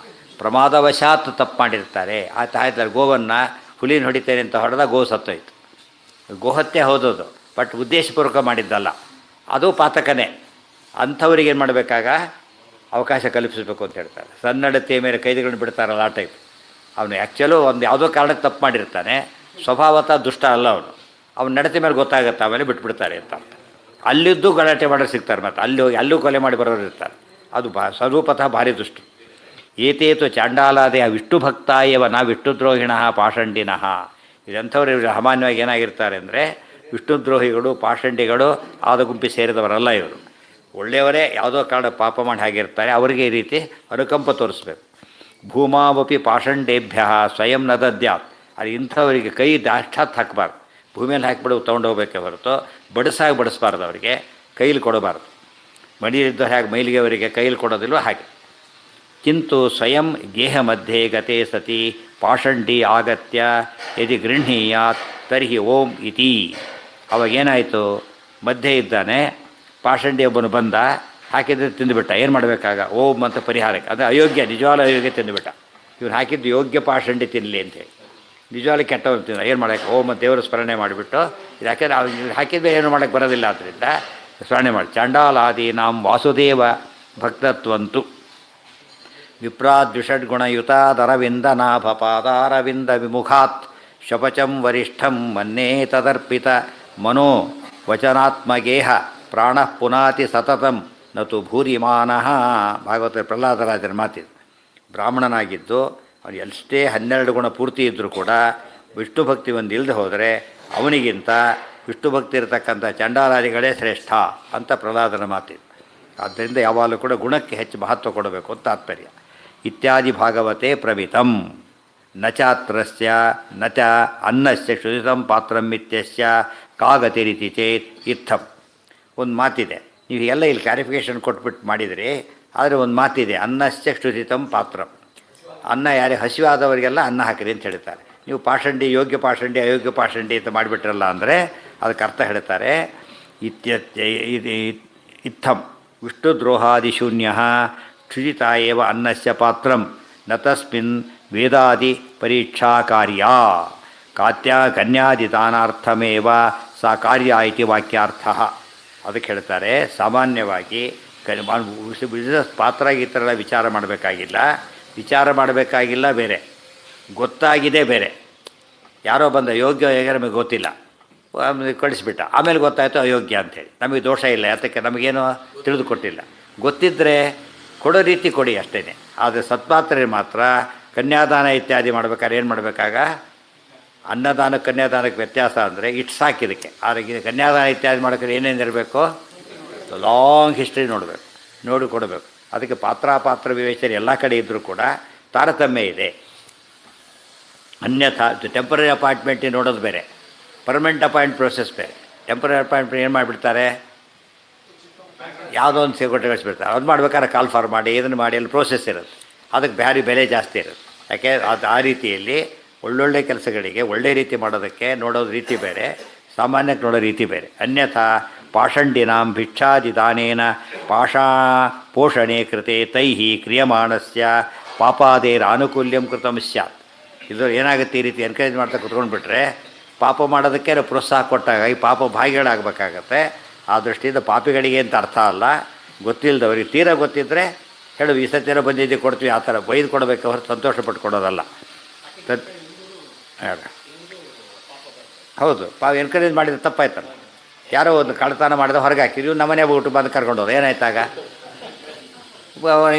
ಪ್ರಮಾದವಶಾತ್ ತಪ್ಪು ಮಾಡಿರ್ತಾರೆ. ಆಯ್ತಲ್ಲ, ಗೋವನ್ನು ಹುಲಿನ ಹೊಡಿತೇನೆ ಅಂತ ಹೊಡೆದ ಗೋ ಸತ್ತೋಯ್ತು, ಗೋಹತ್ಯೆ ಹೋದೋದು, ಬಟ್ ಉದ್ದೇಶಪೂರ್ವಕ ಮಾಡಿದ್ದಲ್ಲ, ಅದು ಪಾತಕನೇ. ಅಂಥವ್ರಿಗೆ ಏನು ಮಾಡಬೇಕಾಗ ಅವಕಾಶ ಕಲ್ಪಿಸಬೇಕು ಅಂತ ಹೇಳ್ತಾರೆ. ಸನ್ನಡತೆಯ ಮೇಲೆ ಕೈದಿಗಳನ್ನು ಬಿಡ್ತಾರಲ್ಲ ಆ ಟೈಪ್. ಅವನು ಆ್ಯಕ್ಚುಲು ಒಂದು ಯಾವುದೋ ಕಾರಣಕ್ಕೆ ತಪ್ಪು ಮಾಡಿರ್ತಾನೆ, ಸ್ವಭಾವತಃ ದುಷ್ಟ ಅಲ್ಲ ಅವನು, ಅವನ ನಡತೆ ಮೇಲೆ ಗೊತ್ತಾಗುತ್ತೆ, ಆಮೇಲೆ ಬಿಟ್ಬಿಡ್ತಾರೆ ಅಂತ ಅರ್ಥ. ಅಲ್ಲಿದ್ದು ಗಲಾಟೆ ಮಾಡೋರು ಸಿಗ್ತಾರೆ, ಮತ್ತು ಅಲ್ಲಿ ಹೋಗಿ ಅಲ್ಲೂ ಕೊಲೆ ಮಾಡಿ ಬರೋರು ಇರ್ತಾರೆ. ಅದು ಸ್ವರೂಪತಃ ಭಾರಿ ದುಷ್ಟು. ಏತೇತು ಚಾಂಡಾಲಾದಯ ವಿಷ್ಣು ಭಕ್ತ ಏವ ನಾ ವಿಷ್ಣುದ್ರೋಹಿಣ ಪಾಷಂಡಿನಃ. ಇದಂಥವ್ರು ಸಾಮಾನ್ಯವಾಗಿ ಏನಾಗಿರ್ತಾರೆ ಅಂದರೆ ವಿಷ್ಣುದ್ರೋಹಿಗಳು, ಪಾಷಂಡಿಗಳು ಆದ ಗುಂಪಿ ಸೇರಿದವರಲ್ಲ ಇವರು. ಒಳ್ಳೆಯವರೇ ಯಾವುದೋ ಕಾರಣ ಪಾಪ ಮಾಡಿ ಹಾಗಿರ್ತಾರೆ, ಅವರಿಗೆ ಈ ರೀತಿ ಅನುಕಂಪ ತೋರಿಸ್ಬೇಕು. ಭೂಮಾವಪಿ ಪಾಷಂಡೇಭ್ಯ ಸ್ವಯಂ ನ ದದ್ಯಾತ್. ಅದು ಇಂಥವರಿಗೆ ಕೈ ದಾಷ್ಟಾತ್ ಹಾಕಬಾರ್ದು, ಭೂಮಿಯಲ್ಲಿ ಹಾಕಿಬಿಡು ತೊಗೊಂಡೋಗ್ಬೇಕೆ ಹೊರತು ಬಡಿಸಾಗಿ ಬಡಿಸ್ಬಾರ್ದು, ಅವರಿಗೆ ಕೈಲಿ ಕೊಡಬಾರ್ದು. ಮಡಿಯಿದ್ದ ಹೇಗೆ ಮೈಲಿಗೆ ಅವರಿಗೆ ಕೈಲಿ ಕೊಡೋದಿಲ್ವ ಹಾಗೆ. ಕಿಂತು ಸ್ವಯಂ ಗೇಹ ಮಧ್ಯೆ ಗತೆ ಸತಿ ಪಾಷಂಡಿ ಆಗತ್ಯ ಯದಿ ಗೃಹೀಯಾತ್ ತರ್ಹಿ ಓಂ ಇತಿ. ಅವಾಗೇನಾಯಿತು, ಮಧ್ಯೆ ಇದ್ದಾನೆ, ಪಾಷಂಡಿ ಒಬ್ಬನು ಬಂದ, ಹಾಕಿದ್ರೆ ತಿಂದುಬಿಟ್ಟ, ಏನು ಮಾಡಬೇಕಾಗ ಓಂ ಅಂತ ಪರಿಹಾರಕ್ಕೆ. ಅದು ಅಯೋಗ್ಯ, ನಿಜವಾದ ಅಯೋಗ್ಯ ತಿಂದುಬಿಟ್ಟ. ಇವನು ಹಾಕಿದ್ದು ಯೋಗ್ಯ ಪಾಷಂಡಿ ತಿನ್ನಲಿ ಅಂತೇಳಿ. ನಿಜವಾಗ್ಲೂ ಕೆಟ್ಟವನು ತಿಂದ ಏನು ಮಾಡೋಕ್ಕೆ ಓ ಮತ್ತು ದೇವರ ಸ್ಮರಣೆ ಮಾಡಿಬಿಟ್ಟು ಇದು ಯಾಕೆಂದರೆ ಅವ್ರು ಹಾಕಿದ್ರೆ ಏನು ಮಾಡೋಕ್ಕೆ ಬರೋದಿಲ್ಲ ಆದ್ದರಿಂದ ಸ್ಮರಣೆ ಮಾಡಿ. ಚಂಡಾಲಾದೀನಾಂ ವಾಸುದೇವ ಭಕ್ತತ್ವಂತು ವಿಪ್ರಾದ್ವಿಷಡ್ಗುಣಯುತಾದರವಿಂದನಾಭಪಾದಾರವಿಂದ ವಿಮುಖಾತ್ ಶಪಚಂ ವರಿಷ್ಠಂ ಮನ್ನೇ ತದರ್ಪಿತ ಮನೋ ವಚನಾತ್ಮಗೇಹ ಪ್ರಾಣ ಪುನಾತಿ ಸತತಂ ನತು ಭೂರಿಮಾನಃ. ಭಾಗವತ ಪ್ರಹ್ಲಾದರಾಜರ ಮಾತಿದೆ. ಬ್ರಾಹ್ಮಣನಾಗಿದ್ದು ಅವನು ಎಷ್ಟೇ 12 ಗುಣ ಪೂರ್ತಿ ಇದ್ದರೂ ಕೂಡ ವಿಷ್ಣು ಭಕ್ತಿ ಒಂದು ಇಲ್ಲದೆ ಹೋದರೆ ಅವನಿಗಿಂತ ವಿಷ್ಣು ಭಕ್ತಿ ಇರತಕ್ಕಂಥ ಚಂಡಾಲಾದಿಗಳೇ ಶ್ರೇಷ್ಠ ಅಂತ ಪ್ರಹ್ಲಾದನ ಮಾತಿದೆ. ಆದ್ದರಿಂದ ಯಾವಾಗಲೂ ಕೂಡ ಗುಣಕ್ಕೆ ಹೆಚ್ಚು ಮಹತ್ವ ಕೊಡಬೇಕು ಅಂತ ತಾತ್ಪರ್ಯ. ಇತ್ಯಾದಿ ಭಾಗವತೆ ಪ್ರವಿತಂ ನ ಚಾತ್ರಸ್ಯ ನ ಚ ಅನ್ನಸ್ಯ ಕ್ಷುದಿತಂ ಪಾತ್ರಂ ಇತ್ಯಸ್ಯ ಕಾಗತಿರಿತಿ ಚೇತ್ ಇತ್ತಂ. ಒಂದು ಮಾತಿದೆ, ನೀವು ಎಲ್ಲ ಇಲ್ಲಿ ಕ್ಲಾರಿಫಿಕೇಷನ್ ಕೊಟ್ಬಿಟ್ಟು ಮಾಡಿದರೆ, ಆದರೆ ಒಂದು ಮಾತಿದೆ, ಅನ್ನಸ್ಯ ಕ್ಷುದಿತಂ ಪಾತ್ರಂ. ಅನ್ನ ಯಾರೇ ಹಸಿವಾದವರಿಗೆಲ್ಲ ಅನ್ನ ಹಾಕಿರಿ ಅಂತ ಹೇಳ್ತಾರೆ. ನೀವು ಪಾಷಂಡಿ, ಯೋಗ್ಯ ಪಾಷಂಡಿ, ಅಯೋಗ್ಯ ಪಾಷಂಡಿ ಅಂತ ಮಾಡಿಬಿಟ್ರಲ್ಲ ಅಂದರೆ ಅದಕ್ಕೆ ಅರ್ಥ ಹೇಳ್ತಾರೆ. ಇತ್ತಂ ವಿಷ್ಣುದ್ರೋಹಾದಿಶೂನ್ಯ ಕ್ಷುಜಿತ ಏವ ಅನ್ನಸ್ಯ ಪಾತ್ರಂ ನ ತಸ್ಮಿನ್ ವೇದಾದಿ ಪರೀಕ್ಷಾ ಕಾರ್ಯ ಕನ್ಯಾದಿದಾನಾರ್ಥಮೇವ ಸಾ ಕಾರ್ಯ ಇತಿ ವಾಕ್ಯಾರ್ಥ. ಅದಕ್ಕೆ ಹೇಳ್ತಾರೆ ಸಾಮಾನ್ಯವಾಗಿ ಬಿಸ್ನೆಸ್ ಪಾತ್ರ ಗೀತರೆಲ್ಲ ವಿಚಾರ ಮಾಡಬೇಕಾಗಿಲ್ಲ ಬೇರೆ, ಗೊತ್ತಾಗಿದೆ ಬೇರೆ. ಯಾರೋ ಬಂದ ಯೋಗ್ಯ ಹೇಗೆ ನಮಗೆ ಗೊತ್ತಿಲ್ಲ, ಕಳಿಸ್ಬಿಟ್ಟ, ಆಮೇಲೆ ಗೊತ್ತಾಯಿತು ಅಯೋಗ್ಯ ಅಂಥೇಳಿ. ನಮಗೆ ದೋಷ ಇಲ್ಲ, ಯಾತಕ್ಕೆ ನಮಗೇನು ತಿಳಿದುಕೊಟ್ಟಿಲ್ಲ. ಗೊತ್ತಿದ್ದರೆ ಕೊಡೋ ರೀತಿ ಕೊಡಿ ಅಷ್ಟೇ. ಆದರೆ ಸತ್ಪಾತ್ರೆ ಮಾತ್ರ ಕನ್ಯಾದಾನ ಇತ್ಯಾದಿ ಮಾಡ್ಬೇಕಾದ್ರೆ ಏನು ಮಾಡಬೇಕಾಗ, ಅನ್ನದಾನ ಕನ್ಯಾದಾನಕ್ಕೆ ವ್ಯತ್ಯಾಸ ಅಂದರೆ ಇಟ್ಟು ಸಾಕಿದಕ್ಕೆ. ಆದರೆ ಕನ್ಯಾದಾನ ಇತ್ಯಾದಿ ಮಾಡೋಕ್ಕೆ ಏನೇನಿರಬೇಕು, ಲಾಂಗ್ ಹಿಸ್ಟ್ರಿ ನೋಡಿ ಕೊಡಬೇಕು. ಅದಕ್ಕೆ ಪಾತ್ರ ವಿವೇಚನೆ ಎಲ್ಲ ಕಡೆ ಇದ್ದರೂ ಕೂಡ ತಾರತಮ್ಯ ಇದೆ. ಅನ್ಯಥಾ ಟೆಂಪರರಿ ಅಪಾಯಿಂಟ್ಮೆಂಟಿಗೆ ನೋಡೋದು ಬೇರೆ, ಪರ್ಮನೆಂಟ್ ಅಪಾಯಿಂಟ್ ಪ್ರೋಸೆಸ್ ಬೇರೆ. ಟೆಂಪರರಿ ಅಪಾಯಿಂಟ್ಮೆಂಟ್ ಏನು ಮಾಡಿಬಿಡ್ತಾರೆ, ಯಾವುದೋ ಒಂದು ಸೆಕ್ರೆಟರಿ ಕಳಿಸ್ಬಿಡ್ತಾರೆ. ಅದು ಮಾಡ್ಬೇಕಾದ್ರೆ ಕಾಲ್ ಫಾರ್ ಮಾಡಿ ಇದನ್ನು ಮಾಡಿ ಅಲ್ಲಿ ಪ್ರೋಸೆಸ್ ಇರುತ್ತೆ, ಅದಕ್ಕೆ ಭಾರಿ ಬೆಲೆ ಜಾಸ್ತಿ ಇರುತ್ತೆ. ಯಾಕೆ ಅದು ಆ ರೀತಿಯಲ್ಲಿ ಒಳ್ಳೊಳ್ಳೆ ಕೆಲಸಗಳಿಗೆ ಒಳ್ಳೆ ರೀತಿ ಮಾಡೋದಕ್ಕೆ ನೋಡೋದು ರೀತಿ ಬೇರೆ, ಸಾಮಾನ್ಯಕ್ಕೆ ನೋಡೋ ರೀತಿ ಬೇರೆ. ಅನ್ಯಥಾ ಪಾಷಂಡಿನಾಂ ಭಿಕ್ಷಾದಿದಾನೇನ ಪೋಷಣೆ ಕೃತೆ ತೈಹಿ ಕ್ರಿಯಮಾಣಸ್ಯ ಪಾಪಾದೇರ ಆನುಕೂಲ್ಯಂ ಕೃತಂ ಸ್ಯಾತ್. ಇದು ಏನಾಗುತ್ತೆ, ಈ ರೀತಿ ಎನ್ಕರೇಜ್ ಮಾಡ್ತಾ ಕುತ್ಕೊಂಡ್ಬಿಟ್ರೆ ಪಾಪ ಮಾಡೋದಕ್ಕೆ ಪ್ರೋತ್ಸಾಹ ಕೊಟ್ಟಾಗ ಈ ಪಾಪ ಭಾಗಿಗಳಾಗಬೇಕಾಗತ್ತೆ. ಆ ದೃಷ್ಟಿಯಿಂದ ಪಾಪಿಗಳಿಗೆ ಅಂತ ಅರ್ಥ ಅಲ್ಲ. ಗೊತ್ತಿಲ್ಲದವ್ರಿಗೆ ತೀರಾ ಗೊತ್ತಿದ್ದರೆ ಹೇಳು, ಈ ಸತ್ಯನ ಬಂದಿದ್ದು ಕೊಡ್ತೀವಿ, ಆ ಥರ ಬೈದು ಕೊಡಬೇಕು, ಹೊರತು ಸಂತೋಷಪಟ್ಟು ಕೊಡೋದಲ್ಲ. ಹೌದು, ಎನ್ಕರೇಜ್ ಮಾಡಿದ್ರೆ ತಪ್ಪಾಯ್ತಲ್ಲ. ಯಾರೋ ಒಂದು ಕಳ್ಳತನ ಮಾಡಿದ ಹೊರಗೆ ಹಾಕಿದ್ವಿ, ನಮ್ಮನೆ ಊಟ ಬಂದು ಕರ್ಕೊಂಡು ಹೋದ, ಏನಾಯ್ತಾಗ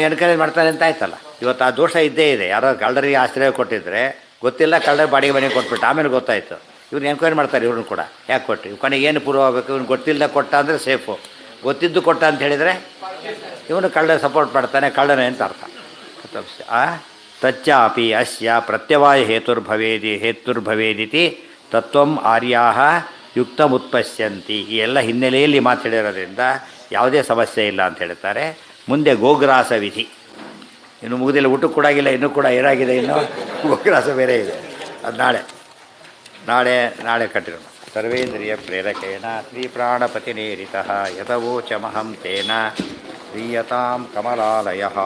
ಎನ್ಕರೇಜ್ ಮಾಡ್ತಾನೆ ಅಂತ ಆಯ್ತಲ್ಲ. ಇವತ್ತು ಆ ದೋಷ ಇದ್ದೇ ಇದೆ. ಯಾರೋ ಕಳ್ಳರಿಗೆ ಆಶ್ರಯ ಕೊಟ್ಟಿದ್ದರೆ ಗೊತ್ತಿಲ್ಲ, ಕಳ್ಳರ ಬಾಡಿಗೆ ಮನೆಗೆ ಕೊಟ್ಬಿಟ್ಟು ಆಮೇಲೆ ಗೊತ್ತಾಯಿತು. ಇವ್ರು ಎನ್ಕ್ವೈರಿ ಮಾಡ್ತಾರೆ, ಇವ್ರನ್ನ ಕೂಡ ಯಾಕೆ ಕೊಟ್ಟು, ಕೊನೆಗೆ ಏನು ಪ್ರೂವ್ ಆಗಬೇಕು, ಇವ್ನು ಗೊತ್ತಿಲ್ಲದೆ ಕೊಟ್ಟ ಅಂದರೆ ಸೇಫು, ಗೊತ್ತಿದ್ದು ಕೊಟ್ಟ ಅಂತ ಹೇಳಿದರೆ ಇವನು ಕಳ್ಳ ಸಪೋರ್ಟ್ ಮಾಡ್ತಾನೆ, ಕಳ್ಳನೇ ಅಂತ ಅರ್ಥ. ತಚ್ಚಾಪಿ ಅಸ್ಯ ಪ್ರತ್ಯವಾಯ ಹೇತುರ್ಭವೇದಿತಿ ತತ್ವಂ ಆರ್ಯಾಹ ಯುಕ್ತಮುತ್ಪಶ್ಯಂತಿ. ಈ ಎಲ್ಲ ಹಿನ್ನೆಲೆಯಲ್ಲಿ ಮಾತಾಡಿರೋದ್ರಿಂದ ಯಾವುದೇ ಸಮಸ್ಯೆ ಇಲ್ಲ ಅಂತ ಹೇಳ್ತಾರೆ. ಮುಂದೆ ಗೋಗ್ರಾಸ ವಿಧಿ ಇನ್ನು ಮುಗಿದಿಲ್ಲ, ಊಟಕ್ಕೆ ಕೊಡಾಗಿಲ್ಲ, ಇನ್ನೂ ಕೂಡ ಏನಾಗಿದೆ, ಇನ್ನು ಗೋಗ್ರಾಸ ಬೇರೆ ಇದೆ. ಅದು ನಾಳೆ ಕಟ್ಟಿರೋಣ. ಸರ್ವೇಂದ್ರಿಯ ಪ್ರೇರಕೇಣ ಶ್ರೀ ಪ್ರಾಣಪತಿನೇರಿತಃ ಯತವೋಚಮಹಂ ತೇನ ಶ್ರೀಯತಾಂ ಕಮಲಾಲಯಃ.